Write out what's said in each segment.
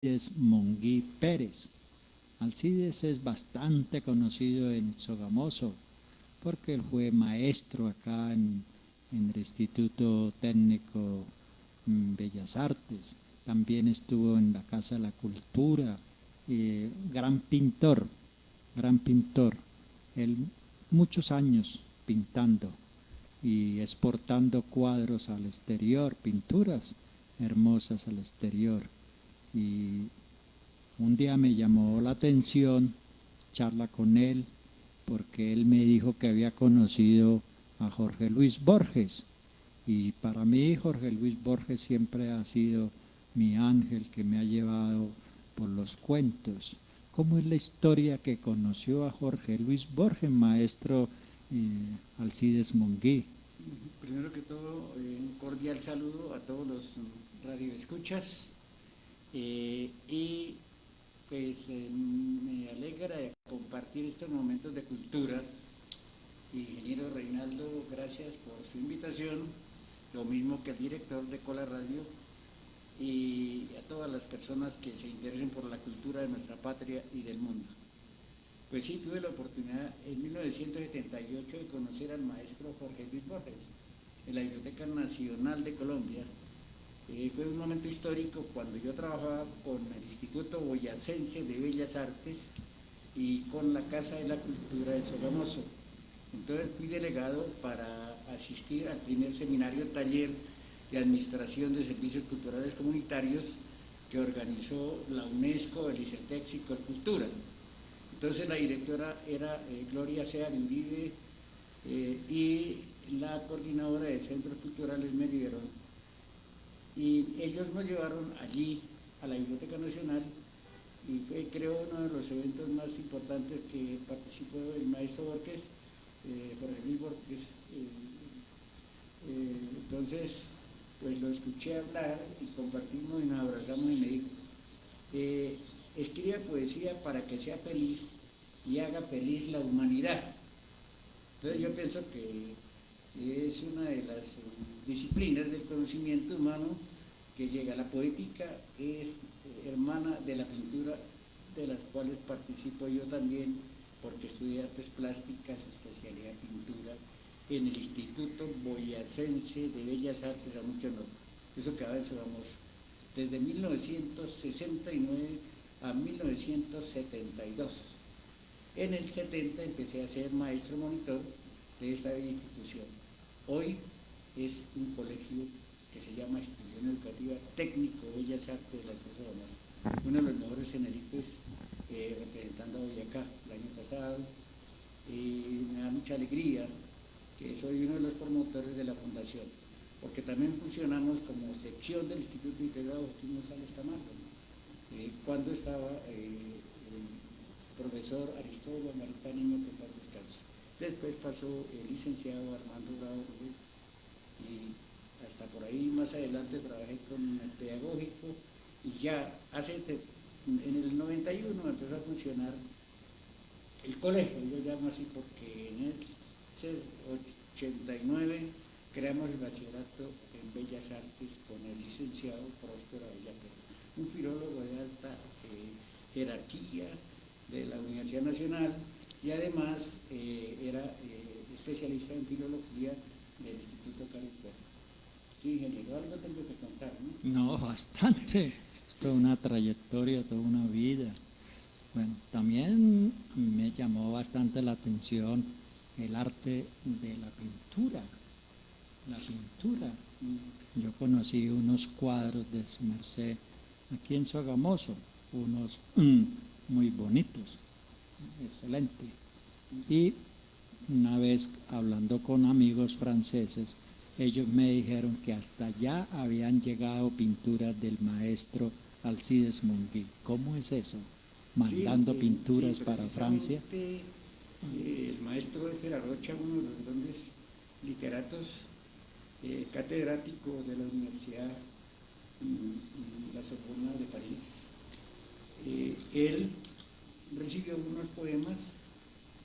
Alcides Monguí Pérez. Alcides es bastante conocido en Sogamoso porque él fue maestro acá en el Instituto Técnico Bellas Artes. También estuvo en la Casa de la Cultura. Gran pintor, gran pintor. Él muchos años pintando y exportando cuadros al exterior, pinturas hermosas al exterior. Y un día me llamó la atención charla con él porque él me dijo que había conocido a Jorge Luis Borges y para mí Jorge Luis Borges siempre ha sido mi ángel que me ha llevado por los cuentos. ¿Cómo es la historia que conoció a Jorge Luis Borges, maestro Alcides Monguí? Primero que todo, un cordial saludo a todos los radioescuchas y pues me alegra compartir estos momentos de cultura. Ingeniero Reinaldo, gracias por su invitación, lo mismo que el director de Cola Radio y a todas las personas que se interesen por la cultura de nuestra patria y del mundo. Pues sí, tuve la oportunidad en 1978 de conocer al maestro Jorge Luis Borges en la Biblioteca Nacional de Colombia. Fue un momento histórico cuando yo trabajaba con el Instituto Boyacense de Bellas Artes y con la Casa de la Cultura de Sogamoso. Entonces fui delegado para asistir al primer seminario taller de Administración de Servicios Culturales Comunitarios que organizó la UNESCO, el ICETEX y Colcultura. Entonces la directora era Gloria Sea de Uribe y la coordinadora de Centros Culturales Mary Verón. Y ellos nos llevaron allí a la Biblioteca Nacional y fue, creo, uno de los eventos más importantes que participó el maestro Borges, Jorge Luis Borges. Entonces, pues lo escuché hablar y compartimos y nos abrazamos y me dijo, escribe poesía para que sea feliz y haga feliz la humanidad. Entonces yo pienso que es una de las disciplinas del conocimiento humano que llega. La poética es hermana de la pintura, de las cuales participo yo también, porque estudié artes plásticas, especialidad pintura, en el Instituto Boyacense de Bellas Artes, a mucho honor. Eso quedaba en Sogamoso. Desde 1969 a 1972. En el 70 empecé a ser maestro monitor de esta institución. Hoy es un colegio que se llama Institución Educativa Técnico Bellas Artes de la Cosa de Honor. Uno de los mejores genéricos representando a Boyacá el año pasado. Me da mucha alegría que soy uno de los promotores de la fundación, porque también funcionamos como sección del Instituto Integrado Joaquín González Camargo. Cuando estaba el profesor Aristóbulo Marita Niño, que paz descanse. Después pasó el licenciado Armando Bravo y hasta por ahí más adelante trabajé con el pedagógico y ya en el 91 empezó a funcionar el colegio, yo llamo así porque en el 89 creamos el bachillerato en Bellas Artes con el licenciado Próspero Abellaquer, un filólogo de alta jerarquía de la Universidad Nacional y además era especialista en filología del Instituto Carlos. Sí, ingeniero, algo tengo que contar, ¿no? No, bastante. Es toda una trayectoria, toda una vida. Bueno, también me llamó bastante la atención el arte de la pintura. La pintura. Yo conocí unos cuadros de su merced aquí en Sogamoso, unos muy bonitos, excelente. Y una vez hablando con amigos franceses, ellos me dijeron que hasta allá habían llegado pinturas del maestro Alcides Monguí. ¿Cómo es eso? Sí, Mandando sí, pinturas para Francia. precisamente el maestro Edgar Rocha, uno de los grandes literatos, catedrático de la Universidad La Sorbona de París, él recibió unos poemas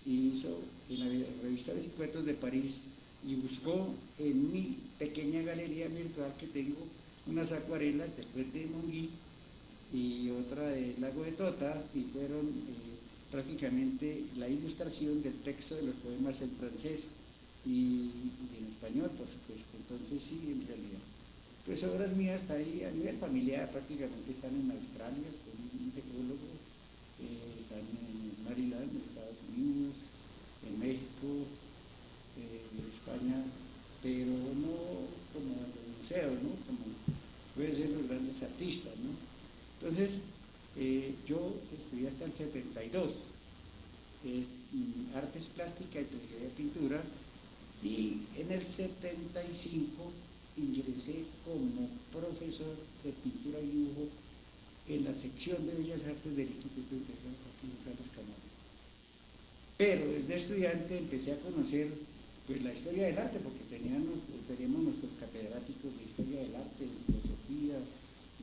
y hizo en la revista Vericuetos de París y buscó en mi pequeña galería virtual que tengo unas acuarelas después de Monguí y otra del Lago de Tota, y fueron prácticamente la ilustración del texto de los poemas en francés y en español, por supuesto. Entonces sí, en realidad. Pues obras mías está ahí a nivel familiar, prácticamente están en Australia, soy un geólogo, están en Maryland, en Estados Unidos, en México, en España, pero no como en los museos, ¿no? Como pueden ser los grandes artistas, ¿no? Entonces, yo estudié hasta el 72, artes plásticas y teoría de pintura, y en el 75 ingresé como profesor de pintura y dibujo en la sección de Bellas Artes del Instituto Integral aquí en Carlos Canales. Pero desde estudiante empecé a conocer pues, la historia del arte, porque teníamos nuestros catedráticos de historia del arte, de filosofía,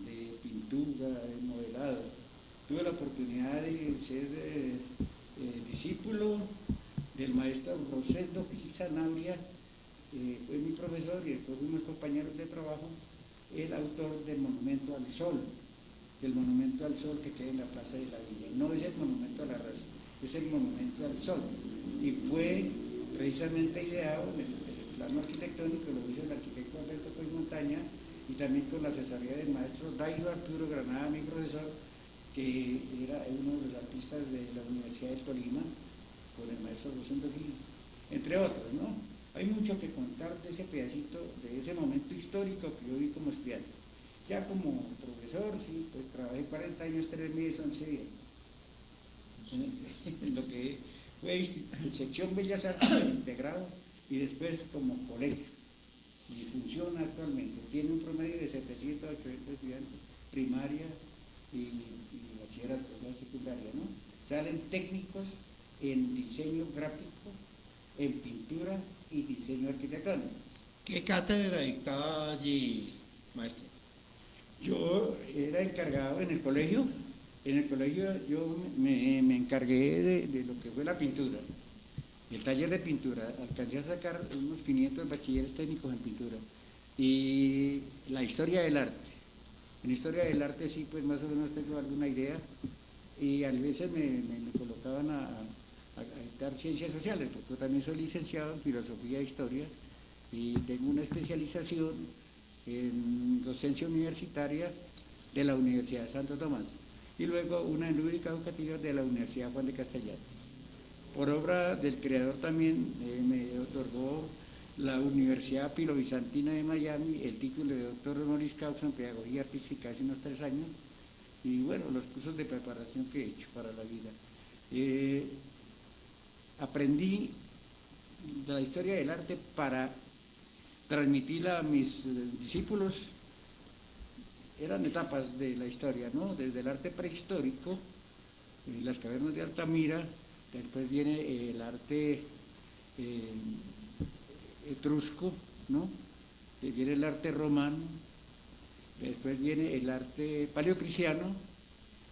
de pintura, de modelado. Tuve la oportunidad de ser discípulo del maestro Rosendo Gil Sanabria, fue mi profesor y después fuimos compañeros de trabajo, el autor del Monumento al Sol, que queda en la Plaza de la Villa. No es el Monumento a la Raza, es el Monumento al Sol. Y fue precisamente ideado en el plano arquitectónico, lo hizo el arquitecto Alberto Coy Montaña, y también con la asesoría del maestro Dairo Arturo Granada, mi profesor, que era uno de los artistas de la Universidad de Tolima, con el maestro Rosendo Gil, entre otros, ¿no? Hay mucho que contar de ese pedacito, de ese momento histórico que yo vi como estudiante. Ya como profesor, sí, pues trabajé 40 años, 3 meses, 11 días. En lo que fue sección Bellas Artes integrado y después como colegio. Y funciona actualmente. Tiene un promedio de 700 a 800 estudiantes, primaria y bachillerato, la secundaria, ¿no? Salen técnicos en diseño gráfico, en pintura y diseño arquitectónico. ¿Qué cátedra dictaba allí, maestro? Yo era encargado en el colegio yo me encargué de lo que fue la pintura, el taller de pintura, alcancé a sacar unos 500 bachilleres técnicos en pintura y la historia del arte. En historia del arte sí, pues más o menos tengo alguna idea y a veces me colocaban a dictar ciencias sociales, porque yo también soy licenciado en filosofía e historia y tengo una especialización en docencia universitaria de la Universidad de Santo Tomás y luego una en lúdica educativa de la Universidad Juan de Castellano. Por obra del creador también me otorgó la Universidad Pilo Bizantina de Miami el título de doctor honoris causa en pedagogía artística hace unos 3 años y bueno, los cursos de preparación que he hecho para la vida. Aprendí la historia del arte para transmitirla a mis discípulos. Eran etapas de la historia, ¿no? Desde el arte prehistórico, las cavernas de Altamira, después viene el arte etrusco, ¿no? Viene el arte romano, después viene el arte paleocristiano,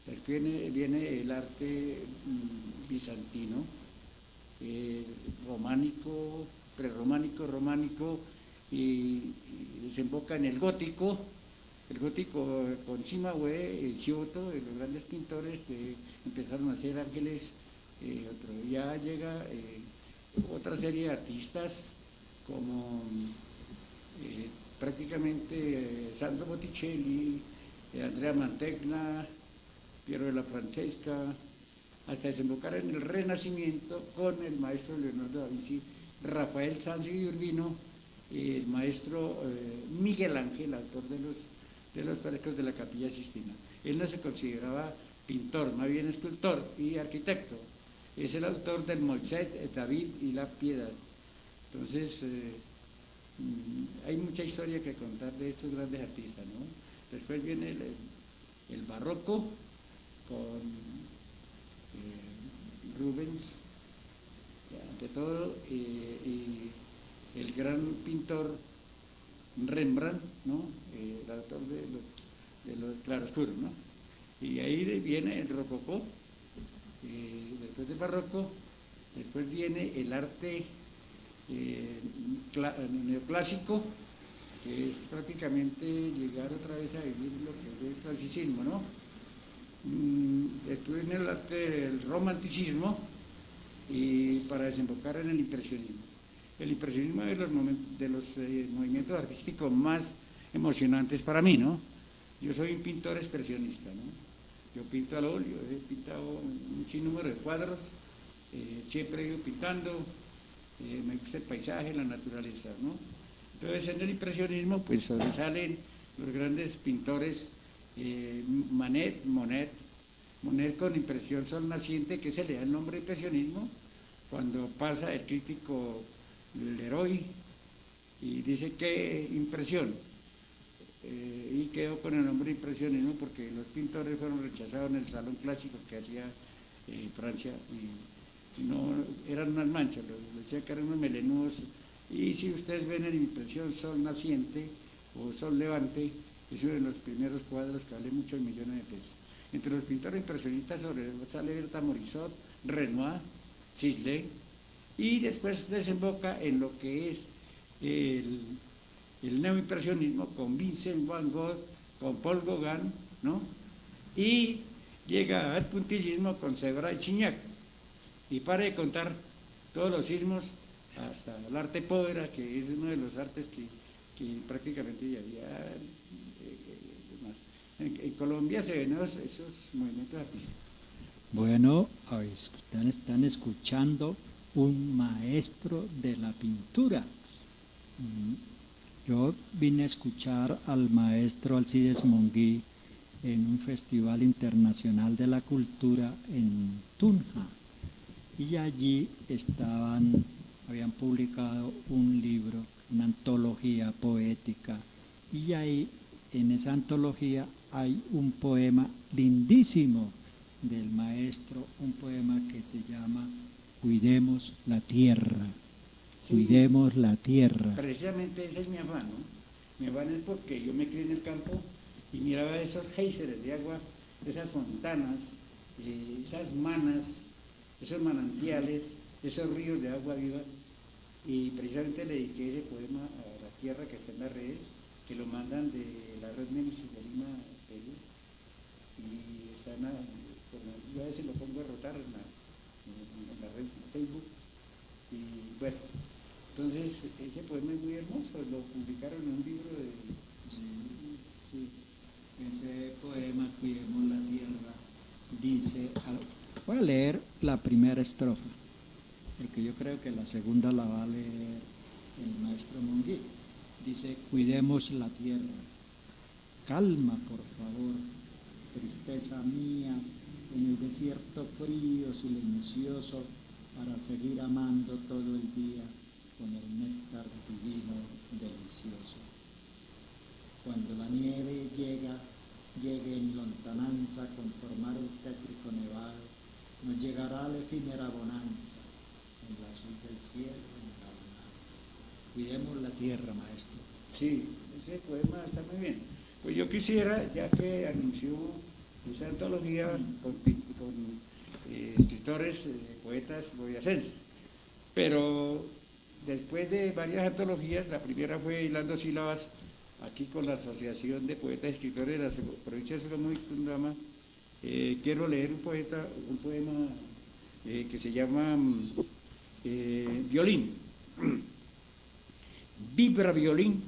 después viene el arte bizantino, románico, prerrománico, románico, y desemboca en el gótico con Cimahue, Giotto, los grandes pintores que empezaron a hacer ángeles, ya llega otra serie de artistas como prácticamente Sandro Botticelli, Andrea Mantegna, Piero de la Francesca, hasta desembocar en el Renacimiento con el maestro Leonardo da Vinci, Rafael Sanz y Urbino, el maestro Miguel Ángel, autor de los frescos de la Capilla Sistina. Él no se consideraba pintor, más bien escultor y arquitecto. Es el autor del Moisés, el David y la Piedad. Entonces, hay mucha historia que contar de estos grandes artistas, ¿no? Después viene el barroco con Rubens, ante todo, y el gran pintor Rembrandt, ¿no? El autor de los claroscuros, ¿no? Y ahí viene el rococó, después del barroco, después viene el arte neoclásico, que es prácticamente llegar otra vez a vivir lo que es el clasicismo, ¿no? estuve en el arte del romanticismo y para desembocar en el impresionismo. El impresionismo es de los movimientos artísticos más emocionantes para mí, ¿no? Yo soy un pintor expresionista, ¿no? Yo pinto al óleo, he pintado un sinnúmero de cuadros, siempre he ido pintando, me gusta el paisaje, la naturaleza, ¿no? Entonces en el impresionismo pues sobresalen los grandes pintores, Monet con impresión sol naciente, que se le da el nombre de impresionismo, cuando pasa el crítico Leroy y dice qué impresión, y quedó con el nombre de impresionismo porque los pintores fueron rechazados en el salón clásico que hacía Francia y no eran unas manchas, decía que eran unos melenudos, y si ustedes ven en impresión sol naciente o sol levante, es uno de los primeros cuadros que vale muchos millones de pesos. Entre los pintores impresionistas sale Bertha Morisot, Renoir, Sisley, y después desemboca en lo que es el neoimpresionismo con Vincent Van Gogh, con Paul Gauguin, ¿no? Y llega al puntillismo con Seurat y Signac. Y para de contar todos los sismos hasta el arte povera, que es uno de los artes que prácticamente ya había en Colombia se ven esos movimientos artísticos. Bueno, están escuchando un maestro de la pintura. Yo vine a escuchar al maestro Alcides Monguí en un festival internacional de la cultura en Tunja, y allí habían publicado un libro, una antología poética, y ahí en esa antología hay un poema lindísimo del maestro, un poema que se llama Cuidemos la tierra. Sí, cuidemos la tierra. Precisamente ese es mi afán, ¿no? Mi afán es porque yo me crié en el campo y miraba esos géiseres de agua, esas fontanas, esas manas, esos manantiales, esos ríos de agua viva, y precisamente le dediqué ese poema a la tierra que está en las redes, que lo mandan de la red Nemesis de Lima, Perú, y están yo a veces lo pongo a rotar en la red Facebook, y bueno, entonces ese poema es muy hermoso, lo publicaron en un libro de... Sí. Ese poema, Cuidemos la tierra, dice, voy a leer la primera estrofa, porque yo creo que la segunda la va a leer el maestro Monguí. Dice, cuidemos la tierra, calma por favor, tristeza mía, en el desierto frío, silencioso, para seguir amando todo el día con el néctar divino, delicioso. Cuando la nieve llegue en lontananza a conformar el tétrico nevado, nos llegará la efímera bonanza, en el azul del cielo, en la bonanza. Cuidemos la tierra, maestro. Sí, ese poema está muy bien. Pues yo quisiera, ya que anunció esa antología con escritores, poetas boyacenses, pero después de varias antologías, la primera fue Hilando Sílabas, aquí con la Asociación de Poetas y Escritores de la provincia de Sogamoso y Tundama, quiero leer un poema que se llama Violín. Vibra violín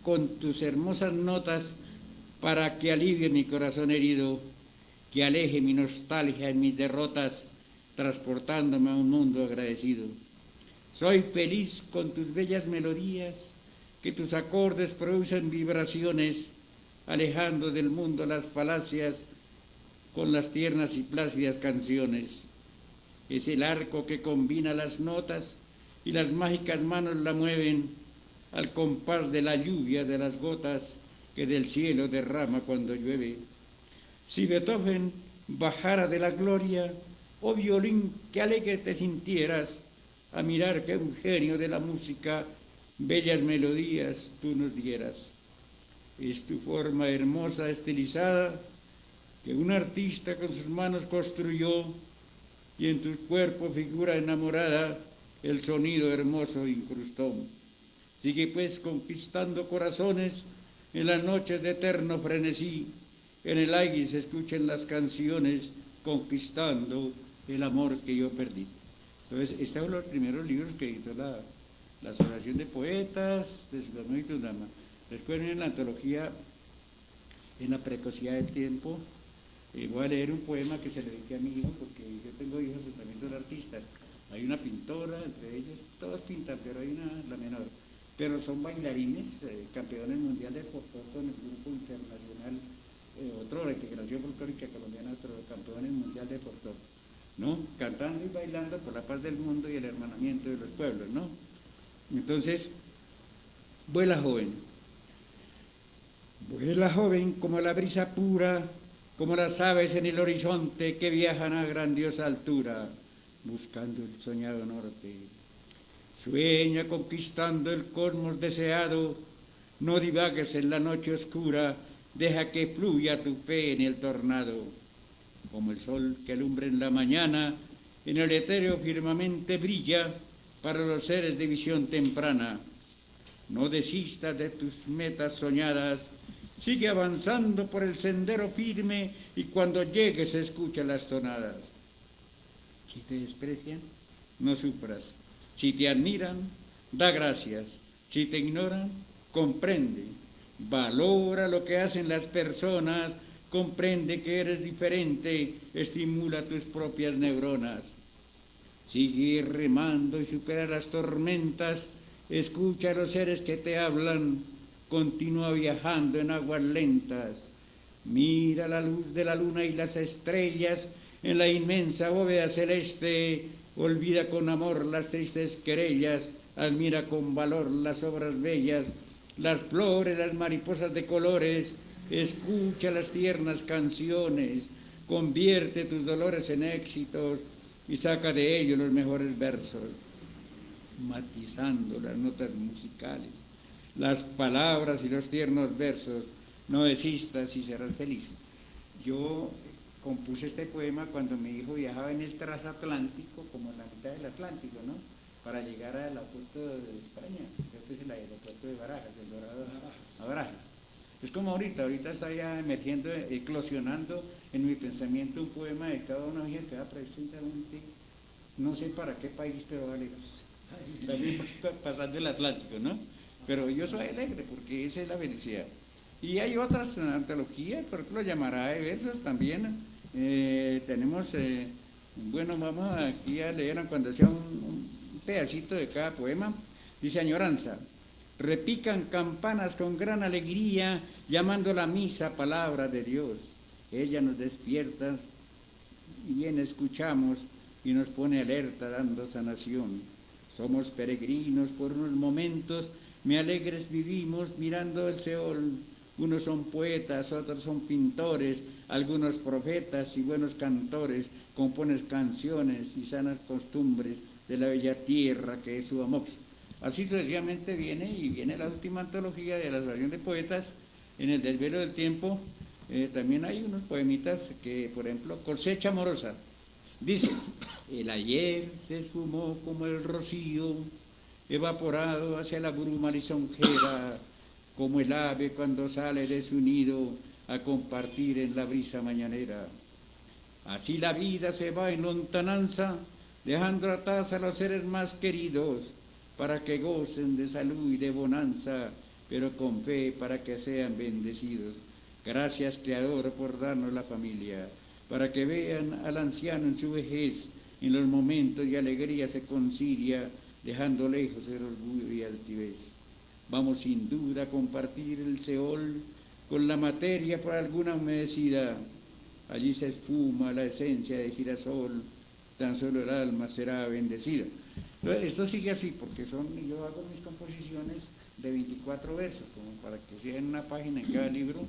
con tus hermosas notas para que alivie mi corazón herido, que aleje mi nostalgia en mis derrotas, transportándome a un mundo agradecido. Soy feliz con tus bellas melodías, que tus acordes producen vibraciones, alejando del mundo las falacias con las tiernas y plácidas canciones. Es el arco que combina las notas y las mágicas manos la mueven al compás de la lluvia de las gotas que del cielo derrama cuando llueve. Si Beethoven bajara de la gloria, oh violín, qué alegre te sintieras a mirar que un genio de la música bellas melodías tú nos dieras. Es tu forma hermosa estilizada que un artista con sus manos construyó, y en tu cuerpo figura enamorada el sonido hermoso incrustó. Sigue pues conquistando corazones en las noches de eterno frenesí, en el aire se escuchen las canciones conquistando el amor que yo perdí. Entonces, estos son los primeros libros que editó la Asociación de Poetas de Sukarno y Tundama. Después viene la antología En la precocidad del tiempo. Voy a leer un poema que se le dediqué a mi hijo, porque yo tengo hijos que también son artistas. Hay una pintora, entre ellos, todos pintan, pero hay una, la menor. Pero son bailarines, campeones mundial de folclore con el grupo internacional, otro de integración folclórica colombiana, otro campeones mundial de folclore, ¿no? Cantando y bailando por la paz del mundo y el hermanamiento de los pueblos, ¿no? Entonces, vuela joven como la brisa pura, como las aves en el horizonte que viajan a grandiosa altura, buscando el soñado norte. Sueña conquistando el cosmos deseado, no divagues en la noche oscura, deja que fluya tu fe en el tornado. Como el sol que alumbra en la mañana, en el etéreo firmamente brilla para los seres de visión temprana. No desistas de tus metas soñadas, sigue avanzando por el sendero firme y cuando llegues escucha las tonadas. Si te desprecian, no sufras. Si te admiran, da gracias. Si te ignoran, comprende. Valora lo que hacen las personas, comprende que eres diferente, estimula tus propias neuronas. Sigue remando y supera las tormentas, escucha a los seres que te hablan, continúa viajando en aguas lentas. Mira la luz de la luna y las estrellas en la inmensa bóveda celeste, olvida con amor las tristes querellas, admira con valor las obras bellas, las flores, las mariposas de colores, escucha las tiernas canciones, convierte tus dolores en éxitos y saca de ellos los mejores versos, matizando las notas musicales, las palabras y los tiernos versos. No desistas y serás feliz. Yo compuse este poema cuando mi hijo viajaba en el transatlántico, como en la mitad del Atlántico, ¿no? Para llegar al aeropuerto de España. Este es el aeropuerto de Barajas, el Dorado a Barajas. Es como ahorita está ya emergiendo, eclosionando en mi pensamiento un poema de cada una vez que va precisamente, no sé para qué país, pero vale, pasando el Atlántico, ¿no? Pero yo soy alegre porque esa es la felicidad. Y hay otras antologías, por ejemplo, Llamarada de versos también. Tenemos, bueno, vamos aquí a leer cuando sea un pedacito de cada poema. Dice: añoranza. Repican campanas con gran alegría, llamando la misa palabra de Dios. Ella nos despierta y bien escuchamos y nos pone alerta dando sanación. Somos peregrinos por unos momentos, me alegres vivimos mirando el Seol. Unos son poetas, otros son pintores, algunos profetas y buenos cantores, componen canciones y sanas costumbres de la bella tierra que es su amor. Así sucesivamente viene la última antología de la Asociación de Poetas, en el desvelo del tiempo. También hay unos poemitas que, por ejemplo, Cosecha amorosa. Dice: el ayer se esfumó como el rocío, evaporado hacia la bruma lisonjera, como el ave cuando sale de su nido a compartir en la brisa mañanera. Así la vida se va en lontananza, dejando atrás a los seres más queridos, para que gocen de salud y de bonanza, pero con fe para que sean bendecidos. Gracias, Creador, por darnos la familia, para que vean al anciano en su vejez, en los momentos de alegría se concilia, dejando lejos el orgullo y altivez. Vamos sin duda a compartir el Seol con la materia por alguna humedecida. Allí se esfuma la esencia de girasol, tan solo el alma será bendecida. Entonces, esto sigue así, porque yo hago mis composiciones de 24 versos, como para que sea en una página en cada libro,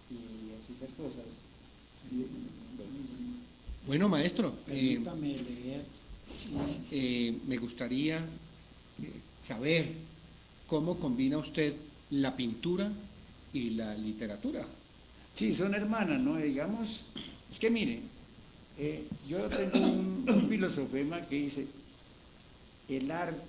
y así las cosas. Bueno, maestro, Permítame leer. me gustaría saber cómo combina usted la pintura y la literatura. Sí, son hermanas, ¿no? Digamos, es que mire, yo tengo un filosofema que dice: el arte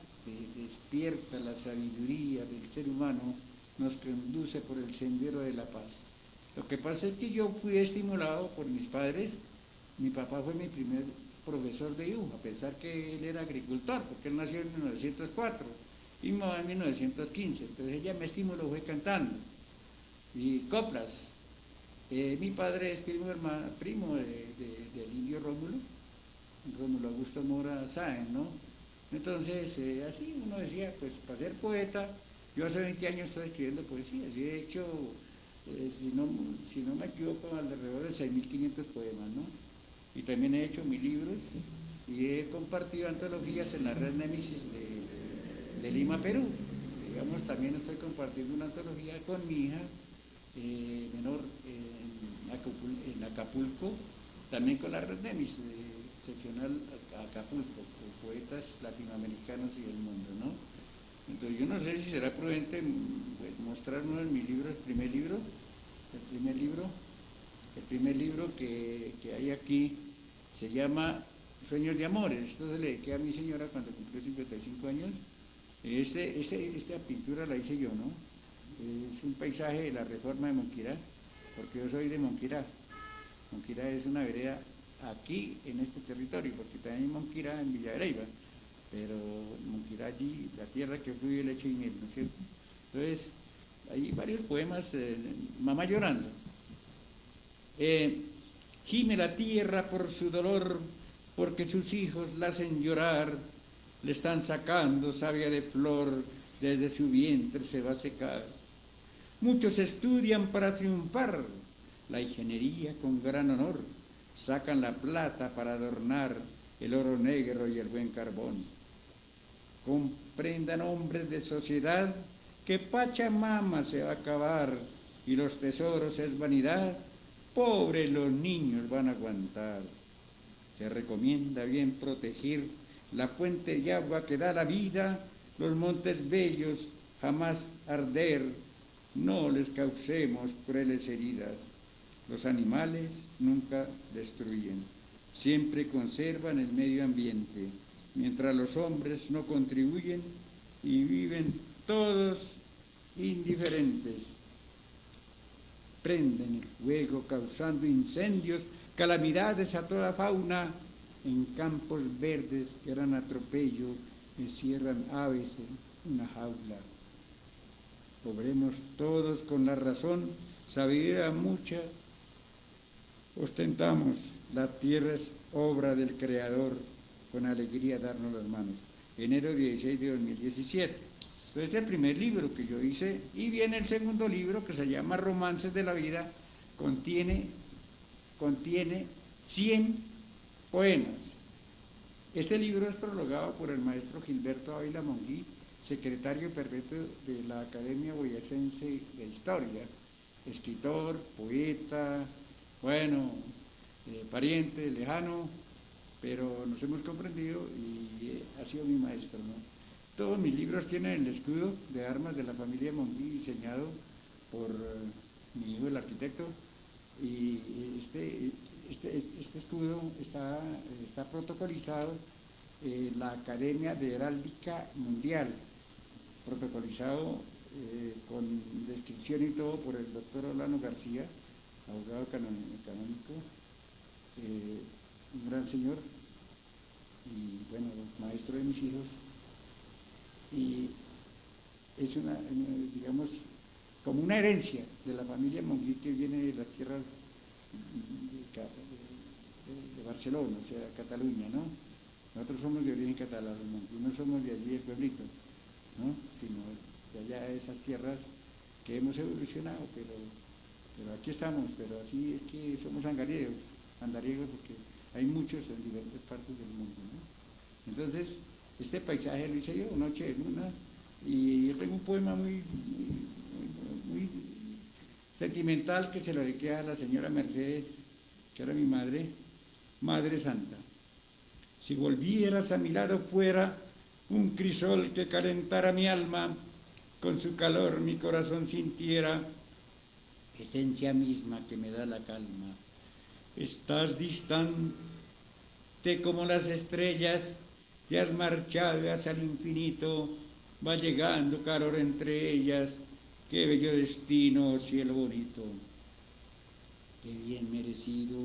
despierta la sabiduría del ser humano, nos conduce por el sendero de la paz. Lo que pasa es que yo fui estimulado por mis padres Mi papá fue mi primer profesor de dibujo, a pesar que él era agricultor, porque él nació en 1904 y mi mamá en 1915. Entonces ella me estimuló, fue cantando. Y coplas. Mi padre es primo del indio Rómulo, Rómulo Augusto Mora Sáenz, ¿no? Entonces, así uno decía, pues para ser poeta, yo hace 20 años estoy escribiendo poesía, y he hecho, si no me equivoco, alrededor de 6.500 poemas, ¿no? Y también he hecho mis libros y he compartido antologías en la red Némesis de Lima, Perú. Digamos, también estoy compartiendo una antología con mi hija menor en Acapulco, también con la red Némesis seccional Acapulco, poetas latinoamericanos y del mundo, ¿no? Entonces yo no sé si será prudente mostrar uno de mis libros, el primer libro que hay aquí se llama Sueños de Amores. Esto se le dediqué a mi señora cuando cumplió 55 años. Esta pintura la hice yo, ¿no? Es un paisaje de la Reforma de Monquirá, porque yo soy de Monquirá. Monquirá es una vereda aquí en este territorio, porque también hay Monquirá en Villagraiva, pero Monquirá allí, la tierra que fluye leche y miel, ¿no es cierto? Entonces, hay varios poemas, Mamá llorando. Gime la tierra por su dolor, porque sus hijos la hacen llorar, le están sacando savia de flor, desde su vientre se va a secar. Muchos estudian para triunfar, la ingeniería con gran honor, sacan la plata para adornar el oro negro y el buen carbón. Comprendan, hombres de sociedad, que Pachamama se va a acabar y los tesoros es vanidad, pobres los niños van a aguantar. Se recomienda bien proteger la fuente de agua que da la vida, los montes bellos jamás arder, no les causemos crueles heridas. Los animales nunca destruyen, siempre conservan el medio ambiente, mientras los hombres no contribuyen y viven todos indiferentes. Prenden el fuego causando incendios, calamidades a toda fauna, en campos verdes, gran atropello, encierran aves en una jaula. Obremos todos con la razón, sabiduría mucha, ostentamos, la tierra es obra del Creador, con alegría darnos las manos. Enero 16 de 2017. Entonces, este es el primer libro que yo hice, y viene el segundo libro que se llama Romances de la Vida, contiene 100 poemas. Este libro es prologado por el maestro Gilberto Ávila Monguí, secretario perpetuo de la Academia Boyacense de Historia, escritor, poeta, bueno, pariente, lejano, pero nos hemos comprendido y ha sido mi maestro, ¿no? Todos mis libros tienen el escudo de armas de la familia Monguí, diseñado por mi hijo, el arquitecto, y este escudo está protocolizado en la Academia de Heráldica Mundial, protocolizado con descripción y todo por el doctor Orlando García, abogado canónico, un gran señor y bueno, maestro de mis hijos, y es digamos, como una herencia de la familia Monguí que viene de las tierras de Barcelona, o sea, Cataluña, ¿no? Nosotros somos de origen catalán, no somos de allí del pueblito, ¿no? Sino de allá de esas tierras que hemos evolucionado, pero aquí estamos, pero así es que somos andariegos porque hay muchos en diferentes partes del mundo, ¿no? Entonces, este paisaje lo hice yo, Noche de Luna, y yo tengo un poema muy sentimental que se lo dediqué a la señora Mercedes, que era mi madre, Madre Santa. Si volvieras a mi lado fuera un crisol que calentara mi alma, con su calor mi corazón sintiera, esencia misma que me da la calma. Estás distante como las estrellas, te has marchado hacia el infinito, va llegando calor entre ellas, qué bello destino, cielo bonito. Qué bien merecido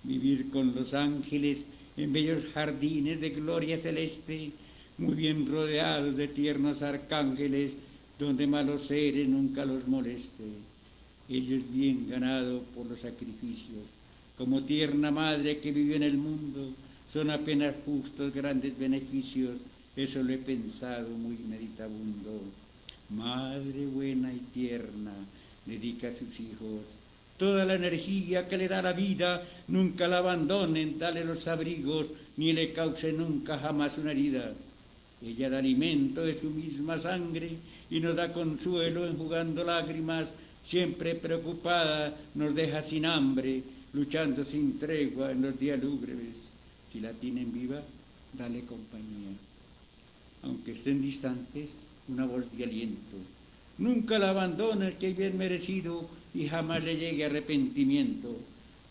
vivir con los ángeles en bellos jardines de gloria celeste, muy bien rodeados de tiernos arcángeles, donde malos seres nunca los moleste. Ellos bien ganados por los sacrificios, como tierna madre que vivió en el mundo, son apenas justos grandes beneficios, eso lo he pensado muy meditabundo. Madre buena y tierna, dedica a sus hijos toda la energía que le da la vida, nunca la abandonen, dale los abrigos, ni le cause nunca jamás una herida. Ella da alimento de su misma sangre y nos da consuelo enjugando lágrimas, siempre preocupada nos deja sin hambre, luchando sin tregua en los días lúgubres. Si la tienen viva, dale compañía. Aunque estén distantes, una voz de aliento. Nunca la abandona el que es bien merecido y jamás le llegue arrepentimiento.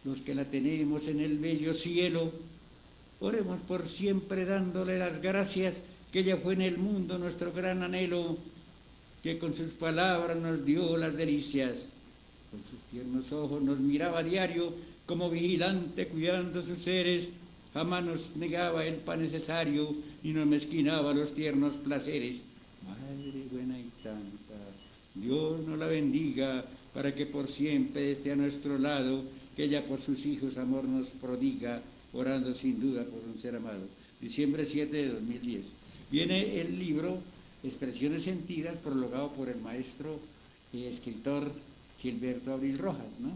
Los que la tenemos en el bello cielo, oremos por siempre dándole las gracias, que ella fue en el mundo nuestro gran anhelo, que con sus palabras nos dio las delicias. Con sus tiernos ojos nos miraba a diario, como vigilante cuidando sus seres, jamás nos negaba el pan necesario y nos mezquinaba los tiernos placeres. Madre buena y santa, Dios nos la bendiga, para que por siempre esté a nuestro lado, que ella por sus hijos amor nos prodiga, orando sin duda por un ser amado. Diciembre 7 de 2010. Viene el libro Expresiones Sentidas, prologado por el maestro y escritor Gilberto Abril Rojas, ¿no?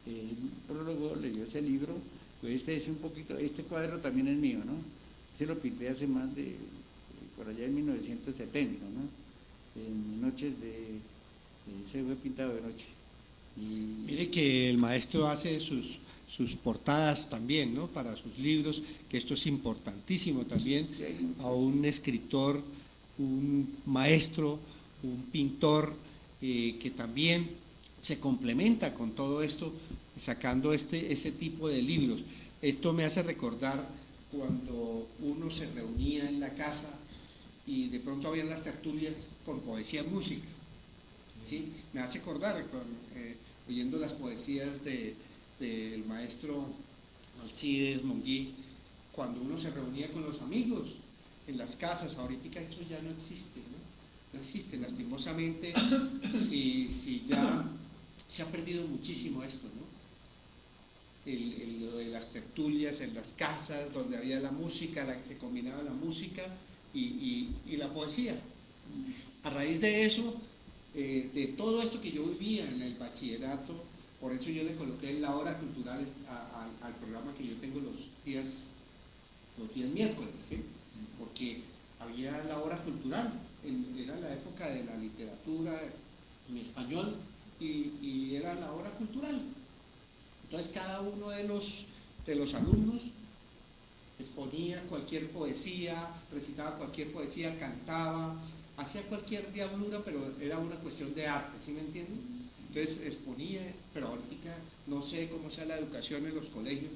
El prólogo leyó ese libro, pues este es un poquito, este cuadro también es mío, ¿no? Se lo pinté hace más de, por allá en 1970, ¿no? En noches se fue pintado de noche. Y mire que el maestro hace sus portadas también, ¿no? Para sus libros, que esto es importantísimo también, a un escritor, un maestro, un pintor, que también se complementa con todo esto, sacando ese tipo de libros. Esto me hace recordar cuando uno se reunía en la casa y de pronto habían las tertulias con poesía y música, ¿sí? Me hace acordar, oyendo las poesías del maestro Alcides Monguí, cuando uno se reunía con los amigos en las casas. Ahorita eso ya no existe, ¿no? No existe, lastimosamente, si ya se ha perdido muchísimo esto, ¿no? Lo de las tertulias en las casas, donde había la música, se combinaba la música y la poesía. A raíz de eso, de todo esto que yo vivía en el bachillerato, por eso yo le coloqué la hora cultural al programa que yo tengo los días miércoles, ¿sí? Porque había la hora cultural, era la época de la literatura en español y era la hora cultural. Entonces cada uno de los alumnos exponía cualquier poesía, recitaba cualquier poesía, cantaba, hacía cualquier diablura, pero era una cuestión de arte, ¿sí me entienden? Entonces exponía, pero ahorita no sé cómo sea la educación en los colegios,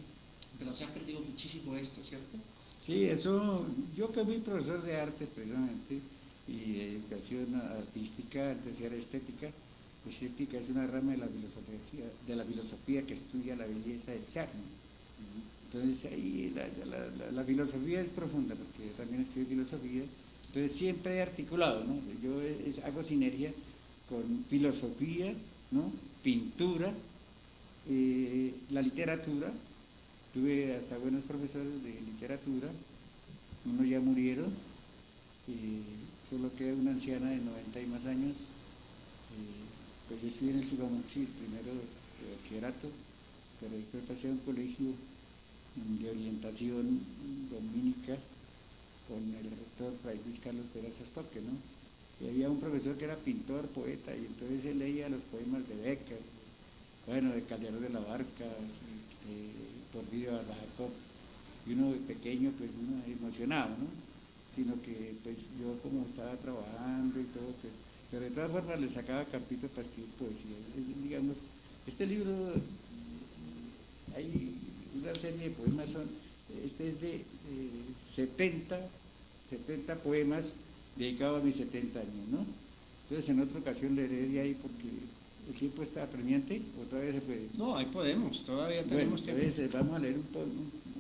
pero se ha perdido muchísimo esto, ¿cierto? Sí, eso, yo que fui profesor de arte precisamente, y de educación artística, antes era estética. Estética es una rama de la filosofía que estudia la belleza del ser, ¿no? Entonces ahí la filosofía es profunda, porque también estudio filosofía, entonces siempre he articulado, ¿no? Yo hago sinergia con filosofía, ¿no? Pintura, la literatura. Tuve hasta buenos profesores de literatura, unos ya murieron, solo queda una anciana de 90 y más años. Pues yo estudié en el Sugamuxi, primero de bachillerato, pero después pasé a un colegio de orientación domínica con el rector Fray Luis Carlos Pérez Astorque, ¿no? Y había un profesor que era pintor, poeta, y entonces él leía los poemas de Becker, bueno, de Calderón de la Barca, Porfirio Jacob, y uno de pequeño, pues uno emocionado, ¿no? Sino que pues yo como estaba trabajando y todo, pues, pero de todas formas le sacaba cartitas para escribir poesía. Digamos, este libro, hay una serie de poemas, este es de 70 poemas dedicados a mis 70 años, ¿no? Entonces en otra ocasión leeré de ahí porque ¿El tiempo está apremiante o todavía se puede? No, ahí podemos, todavía Bueno, tenemos tiempo. entonces vamos a leer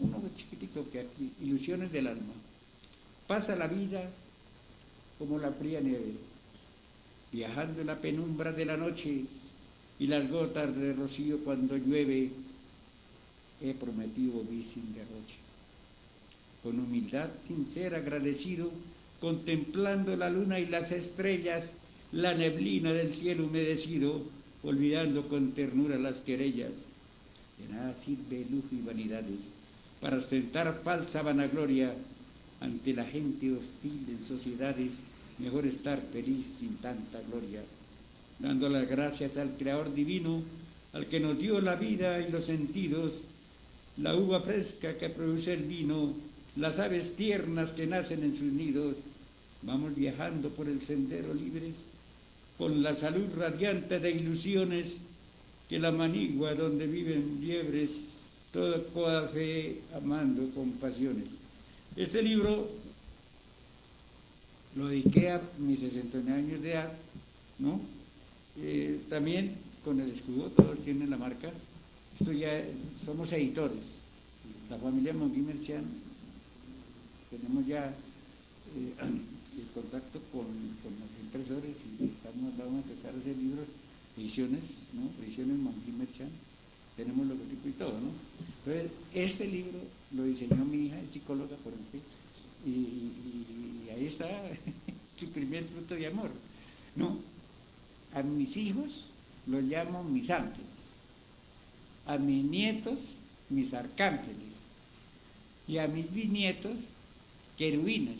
uno chiquitico que aquí, Ilusiones del alma. Pasa la vida como la fría nieve, viajando en la penumbra de la noche y las gotas de rocío cuando llueve. He prometido vivir sin derroche. Con humildad sincera, agradecido, contemplando la luna y las estrellas, la neblina del cielo humedecido, olvidando con ternura las querellas. De nada sirve lujo y vanidades para ostentar falsa vanagloria ante la gente hostil en sociedades. Mejor estar feliz sin tanta gloria, dando las gracias al Creador divino, al que nos dio la vida y los sentidos, la uva fresca que produce el vino, las aves tiernas que nacen en sus nidos. Vamos viajando por el sendero libres, con la salud radiante de ilusiones, que la manigua donde viven liebres, toda coda fe amando con pasiones. Este libro lo dediqué a mis 69 años de edad, ¿no? También con el escudo, todos tienen la marca. Esto ya somos editores. La familia Monguí Merchán, tenemos ya el contacto con los impresores y vamos a empezar a hacer libros, ediciones, ¿no? Ediciones Monguí Merchán, tenemos logotipo y todo, ¿no? Entonces, este libro lo diseñó mi hija, es psicóloga, por ejemplo, y ahí está su primer fruto de amor, ¿no? A mis hijos los llamo mis ángeles, a mis nietos mis arcángeles, y a mis bisnietos querubines,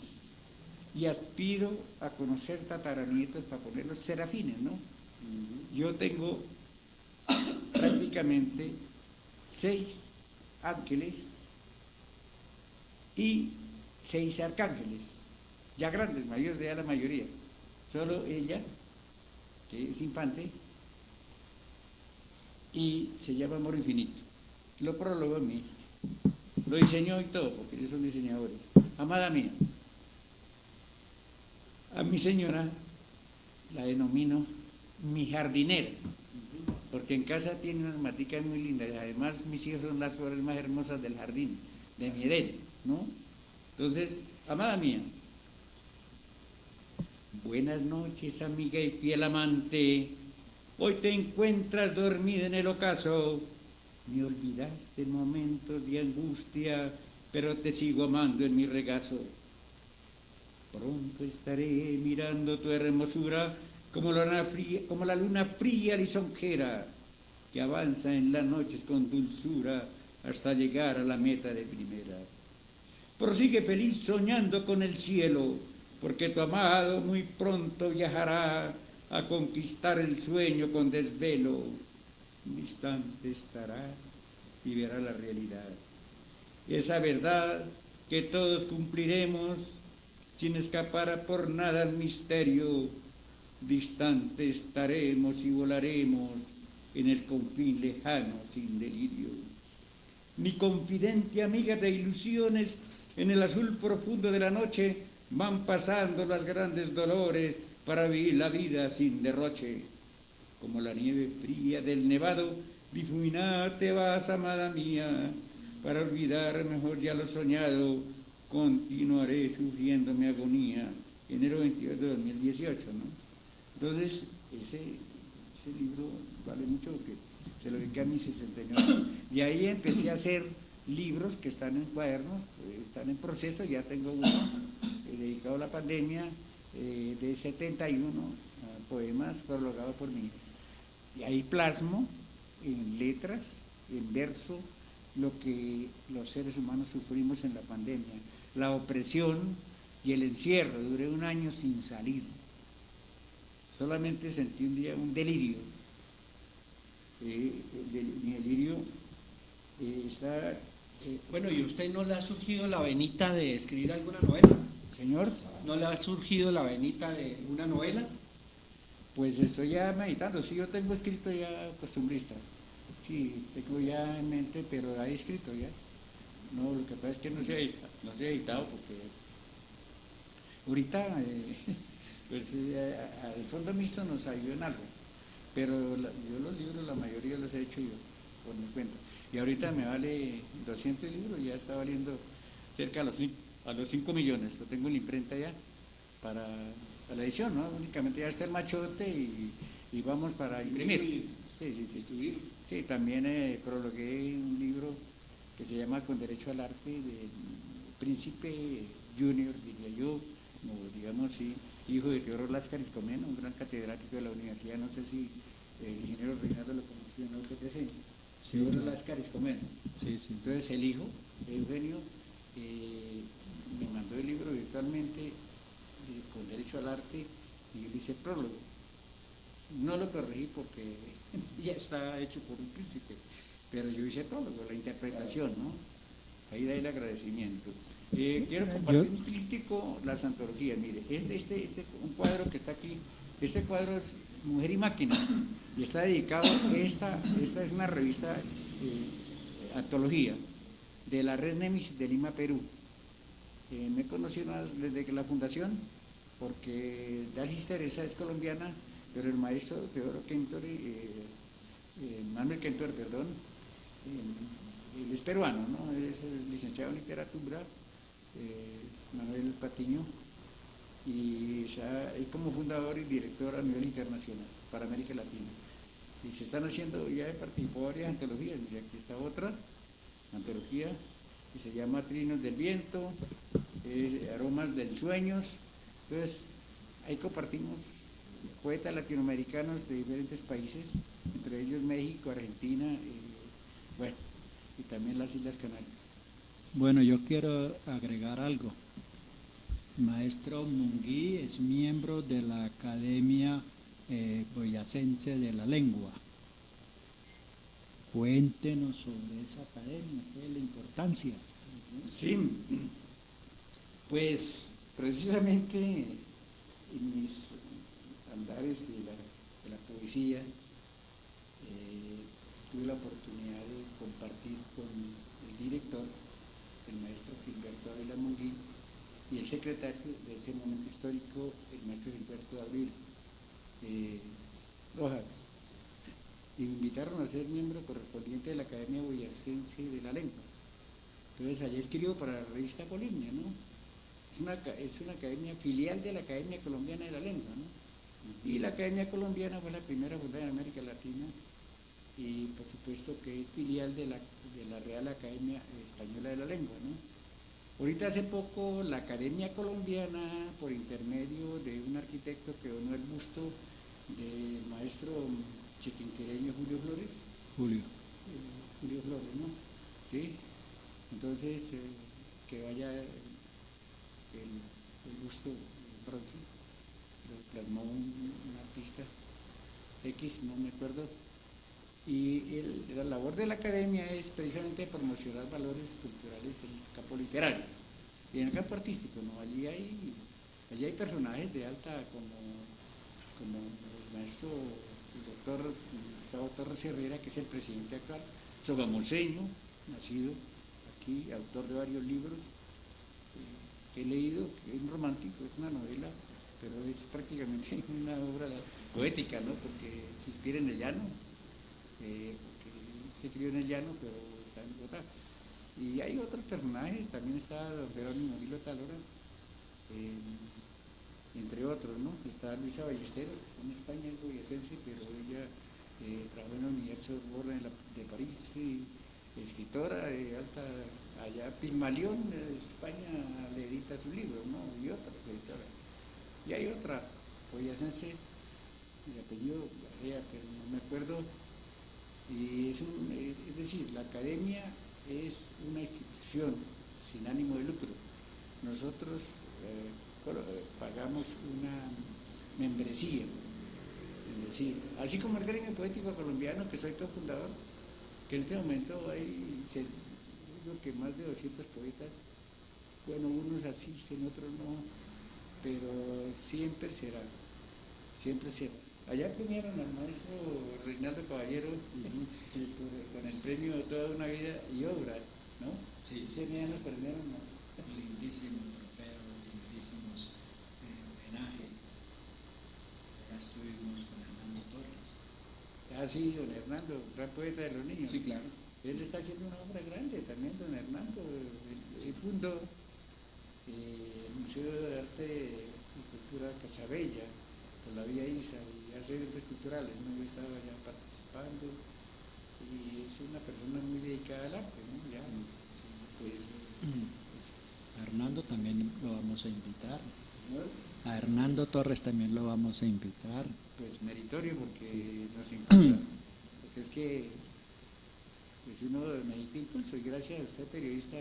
y aspiro a conocer tataranietos para ponerlos serafines, ¿no? Yo tengo prácticamente 6 ángeles y 6 arcángeles, ya grandes, mayores de edad la mayoría, solo ella, que es infante, y se llama Amor Infinito. Lo prologó en mí, lo diseñó y todo, porque ellos son diseñadores. Amada mía, a mi señora la denomino mi jardinera, porque en casa tiene unas maticas muy lindas, y además mis hijos son las flores más hermosas del jardín, de mi Edén, ¿no? Entonces, amada mía, buenas noches, amiga y fiel amante. Hoy te encuentras dormida en el ocaso. Me olvidaste en momentos de angustia, pero te sigo amando en mi regazo. Pronto estaré mirando tu hermosura como la luna fría lisonjera que avanza en las noches con dulzura hasta llegar a la meta de primera. Prosigue feliz soñando con el cielo, porque tu amado muy pronto viajará a conquistar el sueño con desvelo. Un instante estará y verá la realidad. Esa verdad que todos cumpliremos sin escapar por nada al misterio. Distante estaremos y volaremos en el confín lejano sin delirio. Mi confidente amiga de ilusiones, en el azul profundo de la noche van pasando los grandes dolores para vivir la vida sin derroche. Como la nieve fría del nevado, difuminada te vas, amada mía, para olvidar mejor ya lo soñado, continuaré sufriendo mi agonía. Enero 22 de 2018, ¿no? Entonces, ese libro vale mucho porque se lo dediqué a mis 69. Y ahí empecé a hacer libros que están en cuadernos, están en proceso, ya tengo uno dedicado a la pandemia, de 71 poemas prologados por mí. Y ahí plasmo en letras, en verso, lo que los seres humanos sufrimos en la pandemia, la opresión y el encierro. Duré 1 año sin salir, solamente sentí un día un delirio. Mi delirio está... Bueno, ¿y usted no le ha surgido la venita de escribir alguna novela? Señor, ¿No le ha surgido la venita de una novela? pues estoy ya meditando. Sí, yo tengo escrito ya Costumbrista. Sí, tengo ya en mente, pero hay escrito ya. No, lo que pasa es que no se ha editado porque ahorita pues al Fondo Mixto nos ayudó en algo, pero yo los libros, la mayoría los he hecho yo, por mi cuenta. Y ahorita me vale 200 libros, ya está valiendo cerca a los 5 millones. Lo tengo en la imprenta ya para la edición, ¿no? Únicamente ya está el machote y vamos para imprimir. Sí. Sí, también prologué un libro que se llama Con Derecho al Arte, del Príncipe Junior, diría yo, como digamos, sí, hijo de Teodoro Láscaris Comneno, un gran catedrático de la universidad, no sé si el ingeniero Reinaldo lo conoció, ¿no? UPTC, Sí, Teodoro Láscaris Comneno. Sí. Entonces el hijo, Eugenio, me mandó el libro virtualmente Con Derecho al Arte y yo le hice prólogo. No lo corregí porque ya está hecho por un príncipe, pero yo hice prólogo, la interpretación, ¿no? Ahí da el agradecimiento. Quiero compartir un crítico las antologías. Mire, un cuadro que está aquí, este cuadro es Mujer y Máquina, y está dedicado, esta es una revista, antología, de la Red Nemesis de Lima, Perú. Me conocí desde la fundación, porque Dalis Teresa es colombiana, pero el maestro Teodoro Kentor, Manuel Kentor, perdón, él es peruano, ¿no? Él es licenciado en literatura, Manuel Patiño, y es como fundador y director a nivel internacional para América Latina. Y se están haciendo, ya he participado varias antologías, y aquí está otra antología que se llama Trinos del Viento, Aromas del Sueños. Entonces, ahí compartimos poetas latinoamericanos de diferentes países, entre ellos México, Argentina, bueno, y también las Islas Canarias. Bueno, yo quiero agregar algo. Maestro Munguí es miembro de la Academia Boyacense de la Lengua. Cuéntenos sobre esa academia, qué es la importancia. Sí, pues precisamente en mis andares de la poesía, tuve la oportunidad de compartir con el director, el maestro Gilberto Ávila Munguí, y el secretario de ese momento histórico, el maestro Gilberto Abril Rojas. Y me invitaron a ser miembro correspondiente de la Academia Boyacense de la Lengua. Entonces allá escribo para la revista Polimnia, ¿no? Es una academia filial de la Academia Colombiana de la Lengua, ¿no? Y la Academia Colombiana fue la primera fundada en América Latina y por supuesto que es filial de la Real Academia Española de la Lengua, ¿no? Ahorita hace poco la Academia Colombiana, por intermedio de un arquitecto que donó el busto del maestro chiquinquereño Julio Flores. Julio Flores, ¿no? Sí. Entonces, que vaya el busto bronce, lo plasmó un artista X, no me acuerdo. Y la labor de la academia es precisamente promocionar valores culturales en el campo literario y en el campo artístico, ¿no? Allí hay personajes de alta como el maestro, el doctor Gustavo Torres Herrera, que es el presidente actual, sogamoseño, nacido aquí, autor de varios libros que he leído, que es un romántico, es una novela, pero es prácticamente una obra poética, ¿no? Porque se inspira en el llano. Porque se crió en el llano, pero está en Bogotá. Y hay otros personajes, también está don Jerónimo Milo Talora, entre otros, ¿no? Está Luisa Ballesteros, en España es boyacense, pero ella trabajó en la Universidad Sorbona de París, escritora de alta, allá Pigmalión, España le edita su libro, ¿no? Y otra escritora. Y hay otra boyacense, de apellido Garea, pero no me acuerdo. Y es decir, la academia es una institución sin ánimo de lucro. Nosotros pagamos una membresía, es decir, así como el gremio poético colombiano, que soy cofundador, que en este momento creo que más de 200 poetas, bueno, unos asisten, otros no, pero siempre será. Allá premiaron al maestro Reinaldo Caballero con el premio de Toda una Vida y Obra, ¿no? Sí. Ese día nos premiaron, ¿no? Lindísimo trofeo, lindísimos homenajes. Ya estuvimos con Hernando Torres. Ah, sí, don Hernando, gran poeta de los niños. Sí, claro. Él está haciendo una obra grande también, don Hernando. Él fundó el Museo de Arte y Cultura Casabella, por la Vía Isa, y hace eventos culturales, ¿no? Yo estaba ya participando, y es una persona muy dedicada al arte, ¿no? Ya, pues, A Hernando también lo vamos a invitar. ¿no? A Hernando Torres también lo vamos a invitar. Pues meritorio porque nos impulsa, porque es que pues uno necesita impulso, y gracias a usted, periodista,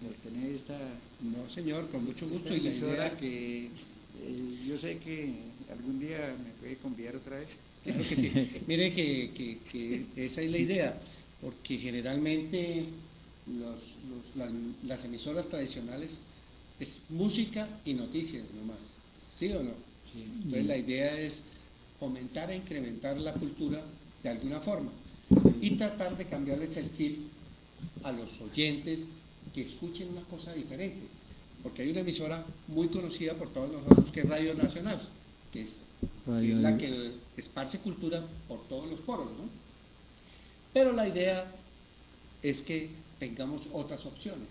por tener esta, No, señor, con mucho gusto. esta Y la emisora idea, que yo sé que algún día me puede convidar otra vez. claro que sí. Mire que esa es la idea, porque generalmente las emisoras tradicionales es música y noticias nomás, ¿sí o no? Sí. Entonces la idea es fomentar e incrementar la cultura de alguna forma y tratar de cambiarles el chip a los oyentes que escuchen una cosa diferente, porque hay una emisora muy conocida por todos nosotros que es Radio Nacional, que es la que esparce cultura por todos los foros, ¿no? Pero la idea es que tengamos otras opciones,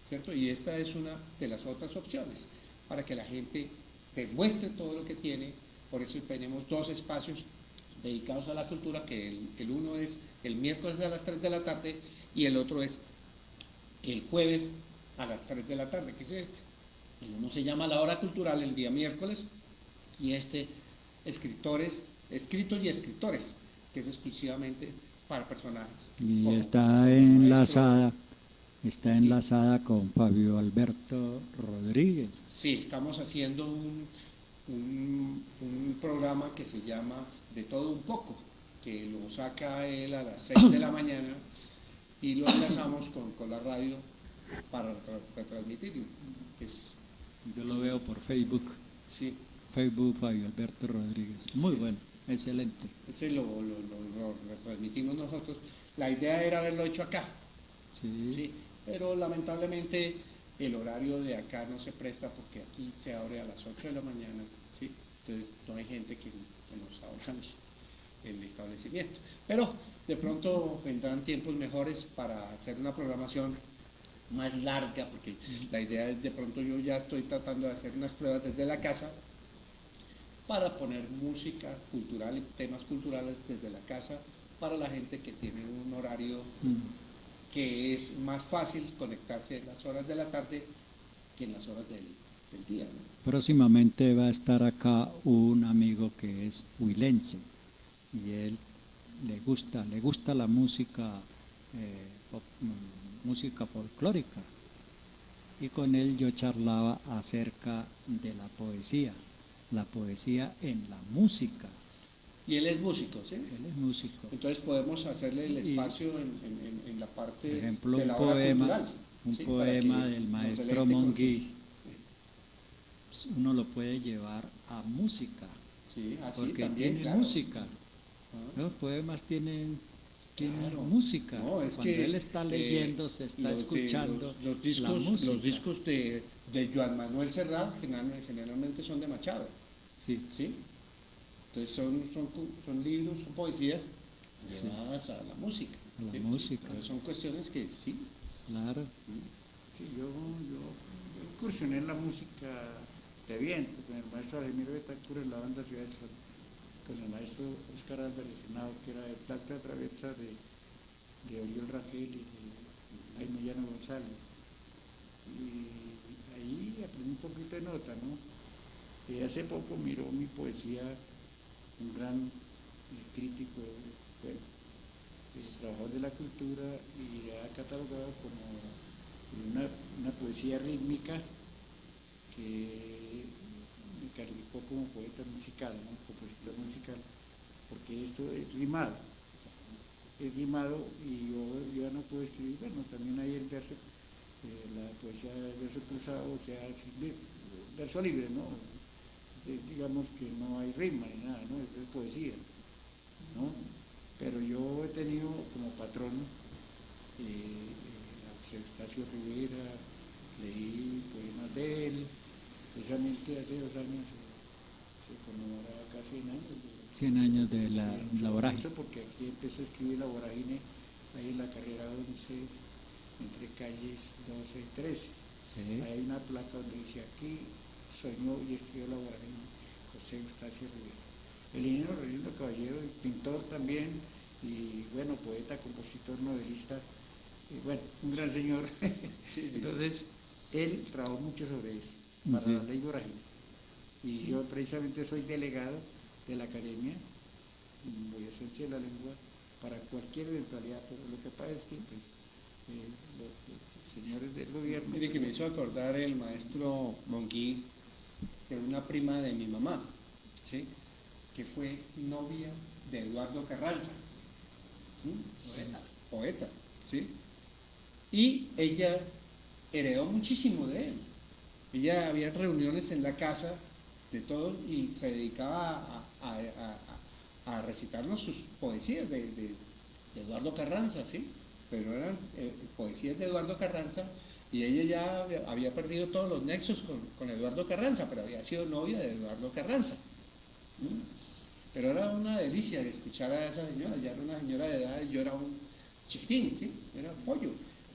¿cierto? Y esta es una de las otras opciones, para que la gente demuestre todo lo que tiene. Por eso tenemos dos espacios dedicados a la cultura, que el uno es el miércoles a las 3 de la tarde y el otro es el jueves a las 3 de la tarde, que es este. El uno se llama La Hora Cultural el día miércoles y escritos y escritores, que es exclusivamente para personajes. Y como está maestro. enlazada con Fabio Alberto Rodríguez. Sí, estamos haciendo un programa que se llama De Todo Un Poco, que lo saca él a las 6 de la mañana y lo enlazamos con la radio para retransmitirlo. Yo lo veo por Facebook. Sí, Facebook Fabio Alberto Rodríguez. Muy bueno, excelente. ese lo retransmitimos nosotros. La idea era haberlo hecho acá, Sí. sí, pero lamentablemente el horario de acá no se presta porque aquí se abre a las 8 de la mañana, ¿sí? Entonces no hay gente que nos abra el establecimiento. Pero de pronto vendrán tiempos mejores para hacer una programación más larga, porque la idea es, de pronto yo ya estoy tratando de hacer unas pruebas desde la casa para poner música cultural y temas culturales desde la casa para la gente que tiene un horario que es más fácil conectarse en las horas de la tarde que en las horas del día, ¿no? Próximamente va a estar acá un amigo que es huilense y él le gusta la música, música folclórica. Y con él yo charlaba acerca de la poesía en la música. Y él es músico, ¿sí? Él es músico. Entonces podemos hacerle el Y, espacio en la parte por ejemplo, de la hora cultural, un ¿sí? poema Para que del nos maestro deleite con Monguí, uno lo puede llevar a música, Sí, así porque también, tiene claro. música. Ah. Los poemas tienen Claro. música. No, es Cuando que, él está leyendo, se está escuchando los discos, la música. los discos de Joan Manuel Serrat generalmente son de Machado, Sí, ¿sí? Entonces son libros, son poesías llevadas a la música. A la ¿sí? música. Entonces son cuestiones que sí. claro. Sí, yo incursioné en la música de viento, con el maestro Ademiro Betancourt en la banda Ciudad del Sol, con el maestro Oscar Álvarez Henao, que era de Plata Traversa de Oriol Rangel y de Jaime Llano González. Y ahí aprendí un poquito de nota, ¿no? Y hace poco miró mi poesía un gran crítico, bueno, trabajador de la cultura, y ha catalogado como una poesía rítmica que me calificó como poeta musical, ¿no? Compositor musical, porque esto es rimado y yo ya no puedo escribir. Bueno, también hay el verso, la poesía del verso cruzado, o sea, verso libre, ¿no? Digamos que no hay rima ni nada, ¿no? Es poesía, ¿no? Pero yo he tenido como patrón a José Eustacio Rivera, leí poemas de él, precisamente hace 2 años se conmemoraba casi 100 años 100 años de la vorágine. Eso porque aquí empezó a escribir La Vorágine, ahí en la carrera 11, entre calles 12 y 13. Sí. Hay una placa donde dice: aquí soñó y escribió La Vorágine José Eustacio Rivera. El ingeniero Reinaldo Caballero, pintor también, y bueno, poeta, compositor, novelista, y bueno, un gran señor. Entonces, él trabajó mucho sobre eso, para la ley Vorágine. Y yo precisamente soy delegado de la Academia Boyacense de la Lengua para cualquier eventualidad, pero lo que pasa es que pues, los señores del gobierno... Mire que me hizo acordar el maestro Monguí, que es una prima de mi mamá, ¿sí?, que fue novia de Eduardo Carranza, ¿sí?, poeta, ¿sí?, y ella heredó muchísimo de él. Ella había reuniones en la casa de todos y se dedicaba a recitarnos sus poesías de Eduardo Carranza, ¿sí? Pero eran poesías de Eduardo Carranza, y ella ya había perdido todos los nexos con Eduardo Carranza, pero había sido novia de Eduardo Carranza. ¿Sí? Pero era una delicia de escuchar a esa señora. Ya era una señora de edad, yo era un chiquitín, ¿sí?, era un pollo.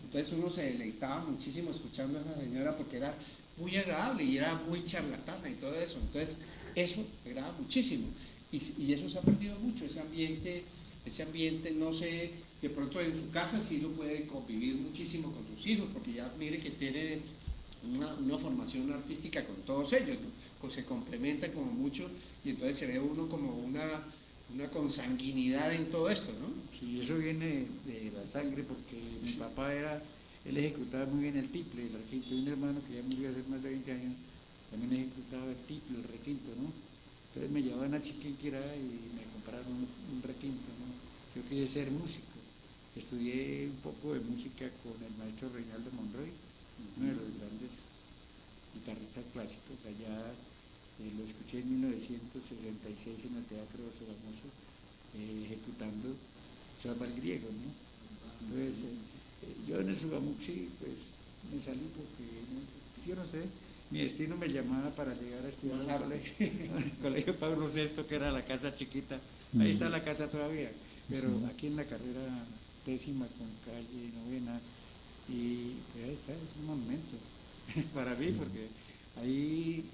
Entonces uno se deleitaba muchísimo escuchando a esa señora porque era muy agradable y era muy charlatana y todo eso. Entonces eso me agrada muchísimo. Y eso se ha perdido mucho, ese ambiente, no sé, de pronto en su casa sí lo puede convivir muchísimo con sus hijos, porque ya mire que tiene una formación artística con todos ellos, ¿no? Pues se complementa como mucho, y entonces se ve uno como una consanguinidad en todo esto, ¿no? Sí, eso viene de la sangre, porque mi papá él ejecutaba muy bien el tiple, el requinto, y un hermano que ya murió hace más de 20 años, también ejecutaba el tiple, el requinto, ¿no? Entonces me llevaban a Chiquinquirá y me compraron un requinto, ¿no? Yo quise ser músico. Estudié un poco de música con el maestro Reinaldo Monroy, uno de los grandes guitarristas clásicos. Allá lo escuché en 1966 en el Teatro Sogamoso, ejecutando samba al griego, ¿no? Entonces, yo en el Sogamuxi, pues, me salí porque, yo no sé, mi destino me llamaba para llegar a estudiar al colegio Pablo VI, que era la casa chiquita. Ahí está la casa todavía, pero aquí en la carrera 10ª con calle 9ª, y pues ahí está, es un monumento para mí, porque ahí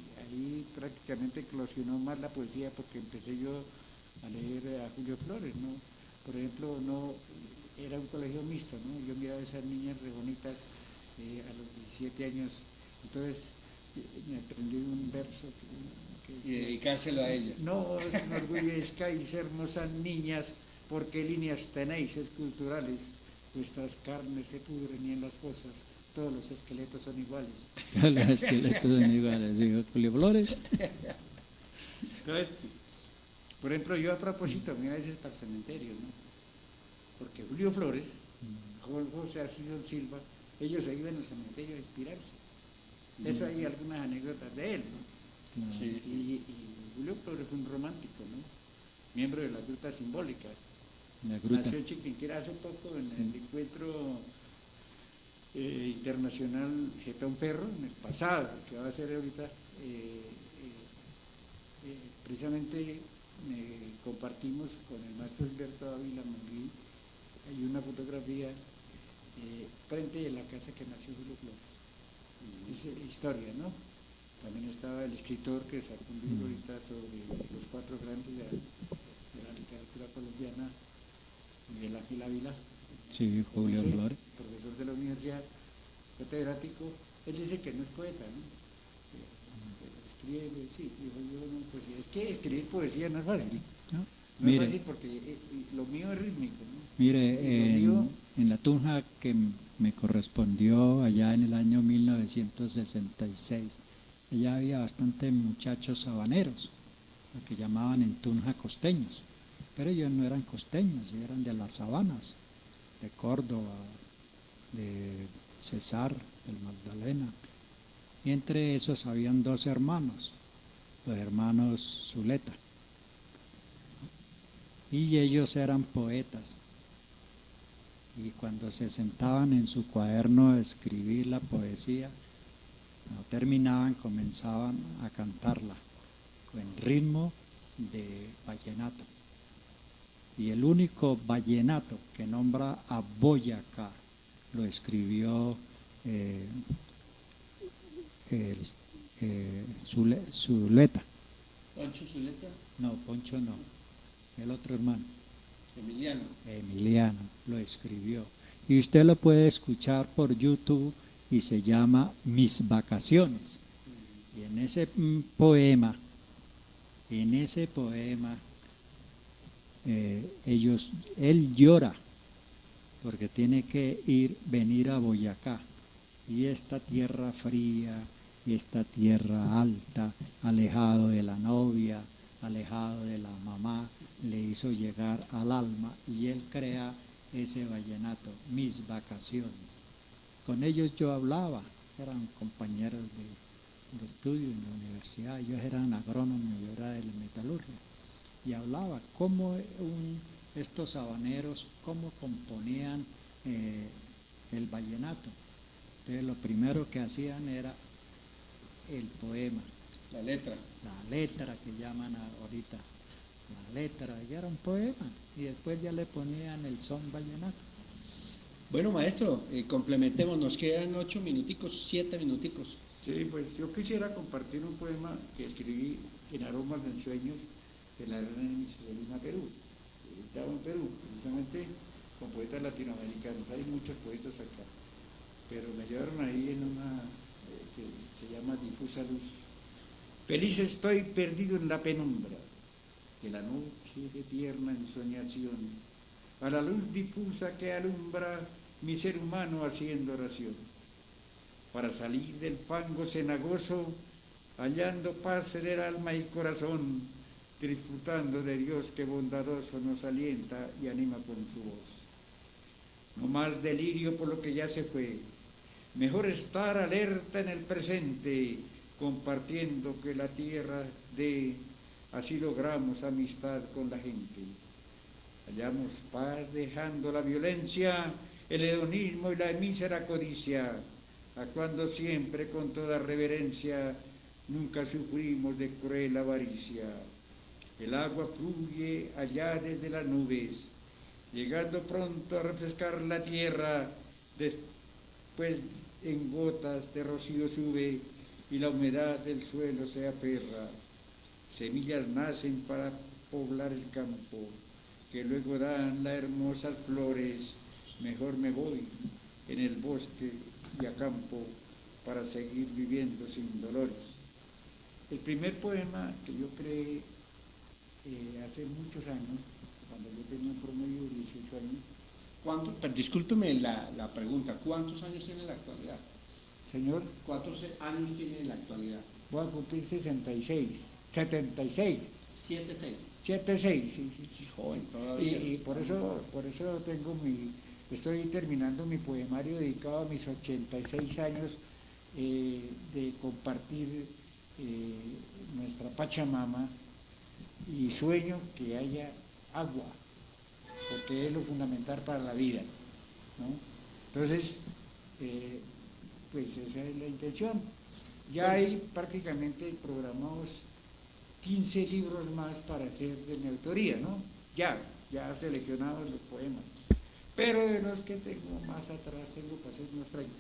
prácticamente eclosionó más la poesía, porque empecé yo a leer a Julio Flores, ¿no? Por ejemplo, no era un colegio mixto, ¿no? Yo miraba a esas niñas re bonitas a los 17 años, entonces me aprendí un verso que y dedicárselo a ella. no os enorgullezcáis, hermosas niñas, porque líneas tenéis esculturales, vuestras carnes se pudren y en las fosas todos los esqueletos son iguales. Los esqueletos son iguales, dijo Julio Flores. Entonces, por ejemplo, yo a propósito me iba a veces para el cementerio, ¿no? Porque Julio Flores, José Arcilio Silva, ellos se iban al cementerio a inspirarse. Eso hay algunas anécdotas de él, ¿no? Sí. Y Julio Flores fue un romántico, ¿no? Miembro de la Gruta Simbólica. La gruta. Nació en Chiquinquirá hace poco en el encuentro internacional Getón Perro, en el pasado, que va a ser ahorita, precisamente compartimos con el maestro Gilberto Ávila Monguí, hay una fotografía frente de la casa que nació Julio Flores. Es historia, ¿no? También estaba el escritor que sacó un libro ahorita sobre los 4 grandes de la literatura colombiana, Miguel Ángel Ávila. Sí, Julio Flores. Profesor de la universidad, catedrático. Él dice que no es poeta, ¿no? Escribe, sí, dijo yo, no, pues es que escribir poesía no es fácil. No Mire, es fácil porque lo mío es rítmico, ¿no? Mire, en la Tunja que me correspondió allá en el año 1966, allá había bastantes muchachos sabaneros, lo que llamaban en Tunja costeños, pero ellos no eran costeños, ellos eran de las sabanas, de Córdoba, de Cesar, del Magdalena, y entre esos habían 2 hermanos, los hermanos Zuleta, y ellos eran poetas. Y cuando se sentaban en su cuaderno a escribir la poesía, no terminaban, comenzaban a cantarla, con ritmo de vallenato. Y el único vallenato que nombra a Boyacá lo escribió Zuleta. Pancho Zuleta, No, Poncho no, el otro hermano, Emiliano. Emiliano, lo escribió. Y usted lo puede escuchar por YouTube y se llama Mis Vacaciones. Y en ese poema, él llora porque tiene que venir a Boyacá. Y esta tierra fría, y esta tierra alta, alejado de la novia, alejado de la mamá, le hizo llegar al alma y él crea ese vallenato, Mis Vacaciones. Con ellos yo hablaba, eran compañeros de estudio en la universidad, ellos eran agrónomos, yo era de la metalurgia, y hablaba cómo estos habaneros, cómo componían el vallenato. Entonces lo primero que hacían era el poema. La letra. La letra que llaman ahorita. La letra, ya era un poema. Y después ya le ponían el son vallenato. Bueno, maestro, complementemos, nos quedan 8 minuticos, 7 minuticos. Sí, pues yo quisiera compartir un poema que escribí en Aromas de Ensueños de la reina de Lima, Perú. Estaba en Perú, precisamente con poetas latinoamericanos. Hay muchos poetas acá, pero me llevaron ahí en una que se llama Difusa Luz. Feliz estoy perdido en la penumbra de la noche de tierna ensoñación, a la luz difusa que alumbra mi ser humano haciendo oración, para salir del fango cenagoso, hallando paz en el alma y corazón, disfrutando de Dios que bondadoso nos alienta y anima con su voz. No más delirio por lo que ya se fue, mejor estar alerta en el presente, compartiendo que la tierra dé, así logramos amistad con la gente. Hallamos paz dejando la violencia, el hedonismo y la mísera codicia, actuando siempre con toda reverencia, nunca sufrimos de cruel avaricia. El agua fluye allá desde las nubes, llegando pronto a refrescar la tierra, después en gotas de rocío sube y la humedad del suelo se aferra. Semillas nacen para poblar el campo, que luego dan las hermosas flores. Mejor me voy en el bosque y a campo para seguir viviendo sin dolores. El primer poema que yo creé hace muchos años, cuando yo tenía un promedio de 18 años. Pero discúlpeme la pregunta, ¿cuántos años tiene en la actualidad? Señor, ¿Cuántos años tiene en la actualidad? voy a cumplir 76, 76. 76. Sí. Joven todavía. Y por eso estoy terminando mi poemario dedicado a mis 86 años de compartir nuestra Pachamama, y sueño que haya agua, porque es lo fundamental para la vida, ¿no? Entonces, pues esa es la intención. Ya hay prácticamente programados 15 libros más para hacer de mi autoría, ¿no? Ya seleccionados los poemas. Pero de los que tengo más atrás tengo para hacer unos 30.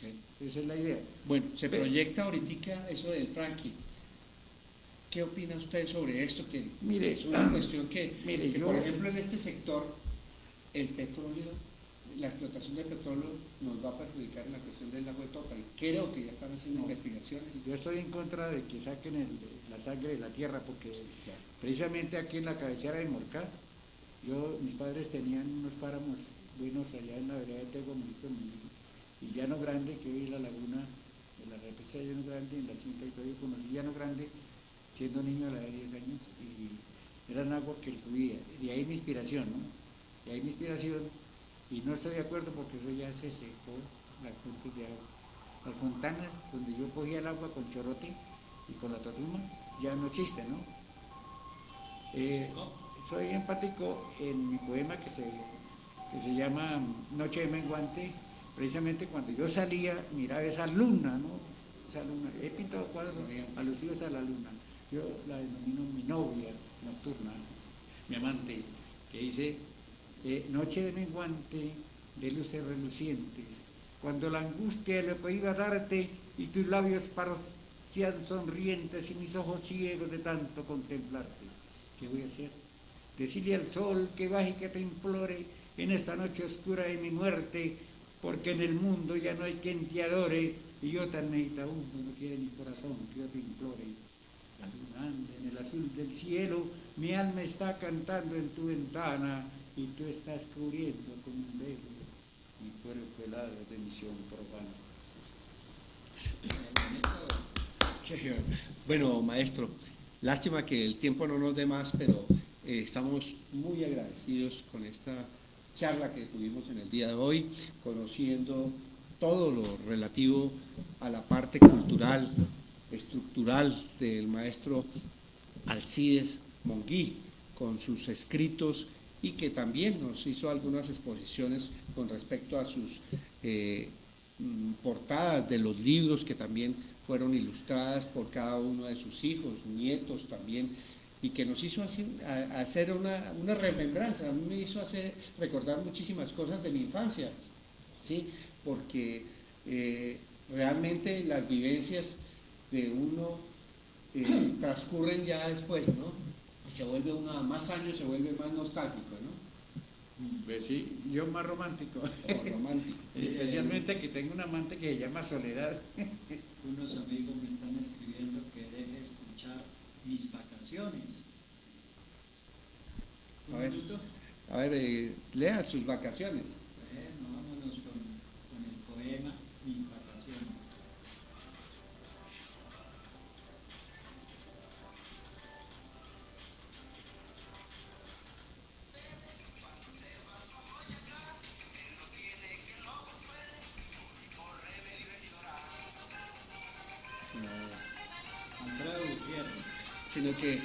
Sí, esa es la idea. Bueno, se proyecta ahorita eso del fracking. ¿Qué opina usted sobre esto? Que mire, es una cuestión que yo, por ejemplo, en este sector, el petróleo, la explotación del petróleo nos va a perjudicar en la cuestión del agua de Total. Creo que ya están haciendo investigaciones. Yo estoy en contra de que saquen la sangre de la tierra, porque precisamente aquí en la cabecera de Morcá, mis padres tenían unos páramos buenos allá en la vereda de Tego, y Llano Grande, que hoy es la laguna de la represa de Llano Grande, en la cinta, y todavía conocí Llano Grande siendo niño a la edad de 10 años, y eran agua que fluía. De ahí mi inspiración, ¿no? De ahí mi inspiración, y no estoy de acuerdo porque eso ya se secó, las fuentes de agua. Las fontanas donde yo cogía el agua con chorote y con la totuma ya no existen, ¿no? Soy empático en mi poema que se llama Noche de Menguante, precisamente cuando yo salía, miraba esa luna, ¿no? Esa luna. He pintado cuadros alusivos a la luna. yo la denomino mi novia nocturna, mi amante, que dice, noche de menguante, de luces relucientes, cuando la angustia de lo que iba a darte y tus labios parecían sonrientes y mis ojos ciegos de tanto contemplarte. ¿Qué voy a hacer? Decirle al sol que baje y que te implore en esta noche oscura de mi muerte, porque en el mundo ya no hay quien te adore, y yo tan meditabundo no quiere mi corazón que yo te implore. La luna anda en el azul del cielo, mi alma está cantando en tu ventana, y tú estás cubriendo con un velo mi cuerpo helado de misión profana. Bueno, maestro, lástima que el tiempo no nos dé más, pero estamos muy agradecidos con esta charla que tuvimos en el día de hoy, conociendo todo lo relativo a la parte cultural, estructural del maestro Alcides Monguí, con sus escritos, y que también nos hizo algunas exposiciones con respecto a sus portadas de los libros que también fueron ilustradas por cada uno de sus hijos, nietos también, y que nos hizo hacer una remembranza, a mí me hizo recordar muchísimas cosas de mi infancia, ¿sí? Porque realmente las vivencias de uno transcurren ya después, ¿no? Y se vuelve uno, a más años se vuelve más nostálgico, ¿no? Pues sí, yo más romántico. Romántico. Especialmente que tengo un amante que se llama Soledad. Unos amigos me están escribiendo que deje escuchar mis vacaciones. A ver, lea sus vacaciones. Vámonos con el poema Mis vacaciones. Alfredo Gutiérrez. Sino que,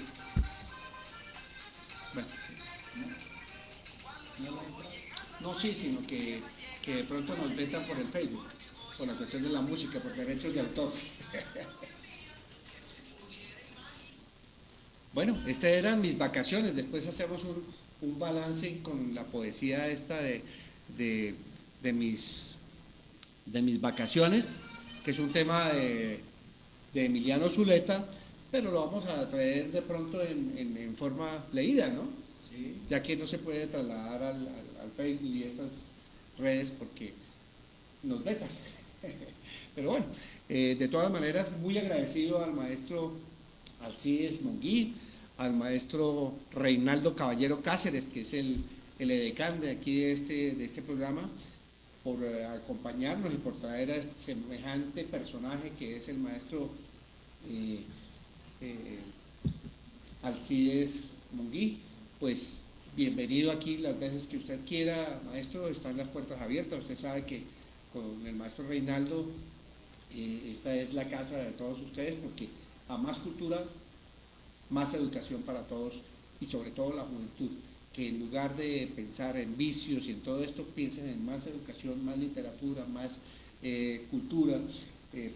bueno, no, sí, sino que de pronto nos vetan por el Facebook, por la cuestión de la música, por derechos de autor. Bueno, estas eran mis vacaciones, después hacemos un balance con la poesía esta de mis vacaciones, que es un tema de Emiliano Zuleta, pero lo vamos a traer de pronto en forma leída, ¿no? Sí. Ya que no se puede trasladar al Facebook y estas redes porque nos vetan. Pero bueno, de todas maneras, muy agradecido al maestro Alcides Monguí, al maestro Reinaldo Caballero Cáceres, que es el edecán de aquí de este programa, por acompañarnos y por traer a semejante personaje que es el maestro Alcides Monguí. Pues bienvenido aquí las veces que usted quiera, maestro, están las puertas abiertas. Usted sabe que con el maestro Reinaldo esta es la casa de todos ustedes, porque a más cultura, más educación para todos, y sobre todo la juventud, que en lugar de pensar en vicios y en todo esto, piensen en más educación, más literatura, más cultura,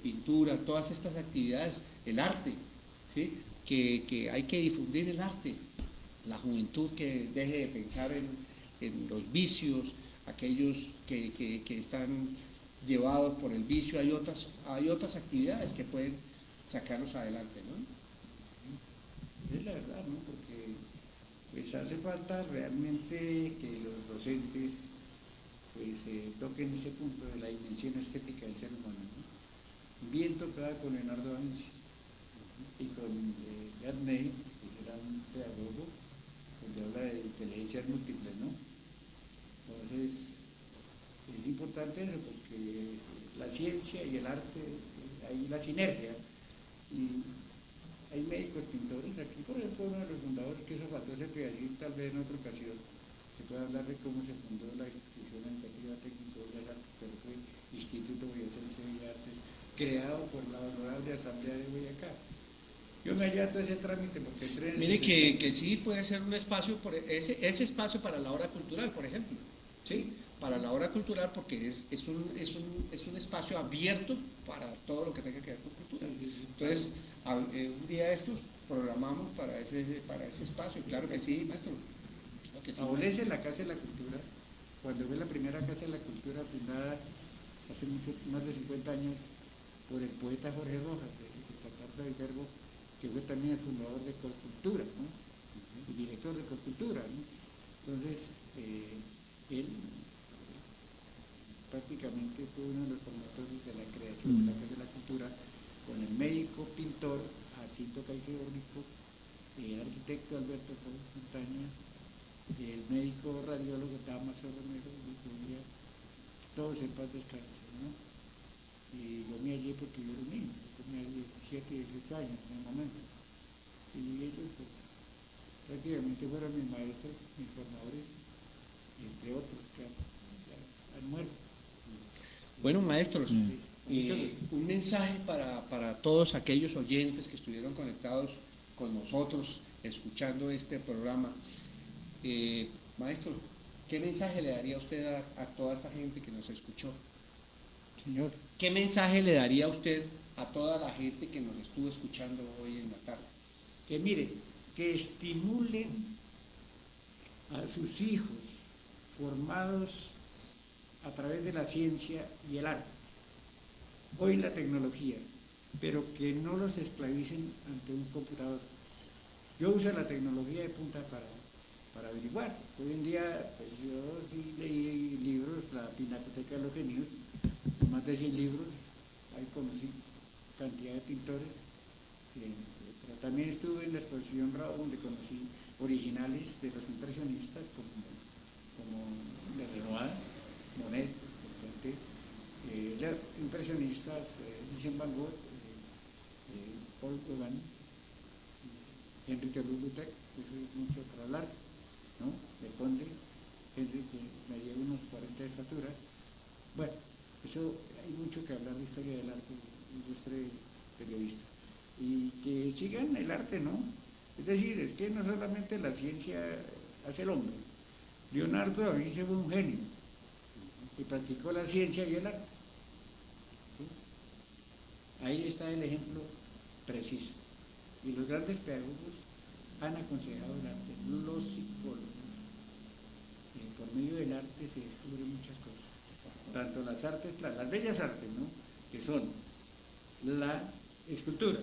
pintura, todas estas actividades, el arte, ¿sí? Que hay que difundir el arte, la juventud que deje de pensar en los vicios, aquellos que están llevados por el vicio. Hay otras actividades que pueden sacarlos adelante, ¿no? Es la verdad, ¿no? Porque pues hace falta realmente que los docentes pues toquen ese punto de la dimensión estética del ser humano, ¿no? Bien tocada con Leonardo da Vinci y con Gardner, que será un pedagogo, donde habla de inteligencias múltiples, ¿no? Entonces es importante eso, porque la ciencia y el arte, hay la sinergia, y hay médicos, pintores, aquí por ejemplo uno de los fundadores, que eso faltó ese pedacito tal vez en otra ocasión, se puede hablar de cómo se fundó la institución educativa técnico de las artes, pero fue Instituto Boyacense de Artes, creado por la honorable Asamblea de Boyacá. Yo me hallé todo ese trámite porque entré en Mire que sí puede ser un espacio, ese espacio para la hora cultural, por ejemplo, ¿sí? Para la hora cultural, porque es un espacio abierto para todo lo que tenga que ver con cultura. Entonces, un día de estos programamos para ese espacio, claro que sí, maestro. Claro que sí, Abolece la Casa de la Cultura, cuando fue la primera Casa de la Cultura fundada hace más de 50 años por el poeta Jorge Rojas, de Santa Marta de Viterbo, que fue también el fundador de Colcultura, ¿no? El director de Colcultura, ¿no? Entonces, él prácticamente fue uno de los promotores de la creación de la Casa de la Cultura, con el médico pintor Jacinto Caicedo Rico, el arquitecto Alberto Montaña, el médico radiólogo Damaso Romero, y todos en paz descansen, ¿no? Y yo me hallé porque yo era un niño, yo tenía 17, 18 años en el momento, y ellos pues prácticamente fueron mis maestros, mis formadores, entre otros que han muerto. Bueno, maestros, un mensaje para todos aquellos oyentes que estuvieron conectados con nosotros, escuchando este programa. Maestro, ¿qué mensaje le daría usted a toda esta gente que nos escuchó? Señor. ¿Qué mensaje le daría usted a toda la gente que nos estuvo escuchando hoy en la tarde? Que mire, que estimulen a sus hijos formados a través de la ciencia y el arte, hoy la tecnología, pero que no los esclavicen ante un computador. Yo uso la tecnología de punta para averiguar. Hoy en día, pues yo sí leí libros, la Pinacoteca de los Genios, más de 100 libros, ahí conocí cantidad de pintores, pero también estuve en la exposición Rao, donde conocí originales de los impresionistas, como de Renoir, Monet, impresionistas, Vincent Van Gogh, Paul Gauguin, Henri Toulouse-Lautrec, eso es mucho para hablar, ¿no? De Conde, Henri, que me lleva unos 40 de estatura. Bueno, eso hay mucho que hablar de historia del arte, ilustre periodista. Y que sigan el arte, ¿no? Es decir, es que no solamente la ciencia hace el hombre. Leonardo da Vinci fue un genio y practicó la ciencia y el arte. ¿Sí? Ahí está el ejemplo preciso. Y los grandes pedagogos han aconsejado el arte, los psicólogos. Por medio del arte se descubren muchas cosas. Tanto las artes, las bellas artes, ¿no? Que son la escultura,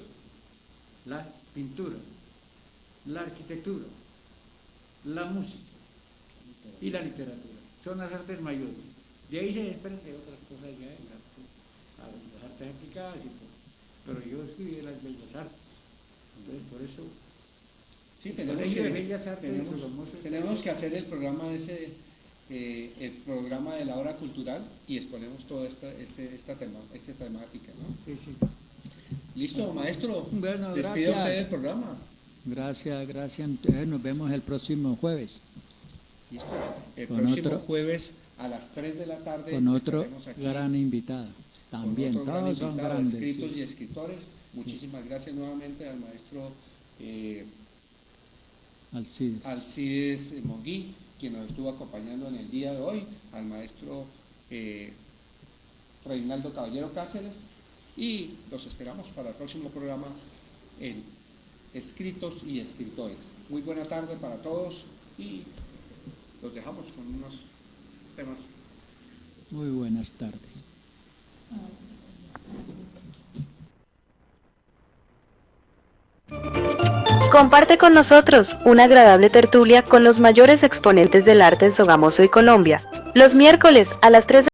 la pintura, la arquitectura, la música y la literatura. Son las artes mayores. De ahí se desprenden otras cosas ya, las artes aplicadas y todo. Pero yo estudié las bellas artes. Entonces, por eso, sí, tenemos que hacer el programa el programa de la hora cultural y exponemos toda esta temática, ¿no? Sí, sí. Listo, maestro. Bueno, despide gracias. usted del programa. Gracias. Nos vemos el próximo jueves. Listo. El Con próximo otro- jueves a las 3 de la tarde Con otro estaremos aquí gran invitado. También, con otro gran todos son invitado, grandes. escritos Sí. y escritores. Muchísimas gracias nuevamente al maestro Alcides Monguí, quien nos estuvo acompañando en el día de hoy, al maestro Reinaldo Caballero Cáceres, y los esperamos para el próximo programa en Escritos y Escritores. Muy buena tarde para todos y los dejamos con unos temas. Muy buenas tardes. Comparte con nosotros una agradable tertulia con los mayores exponentes del arte en Sogamoso y Colombia, los miércoles a las 3 de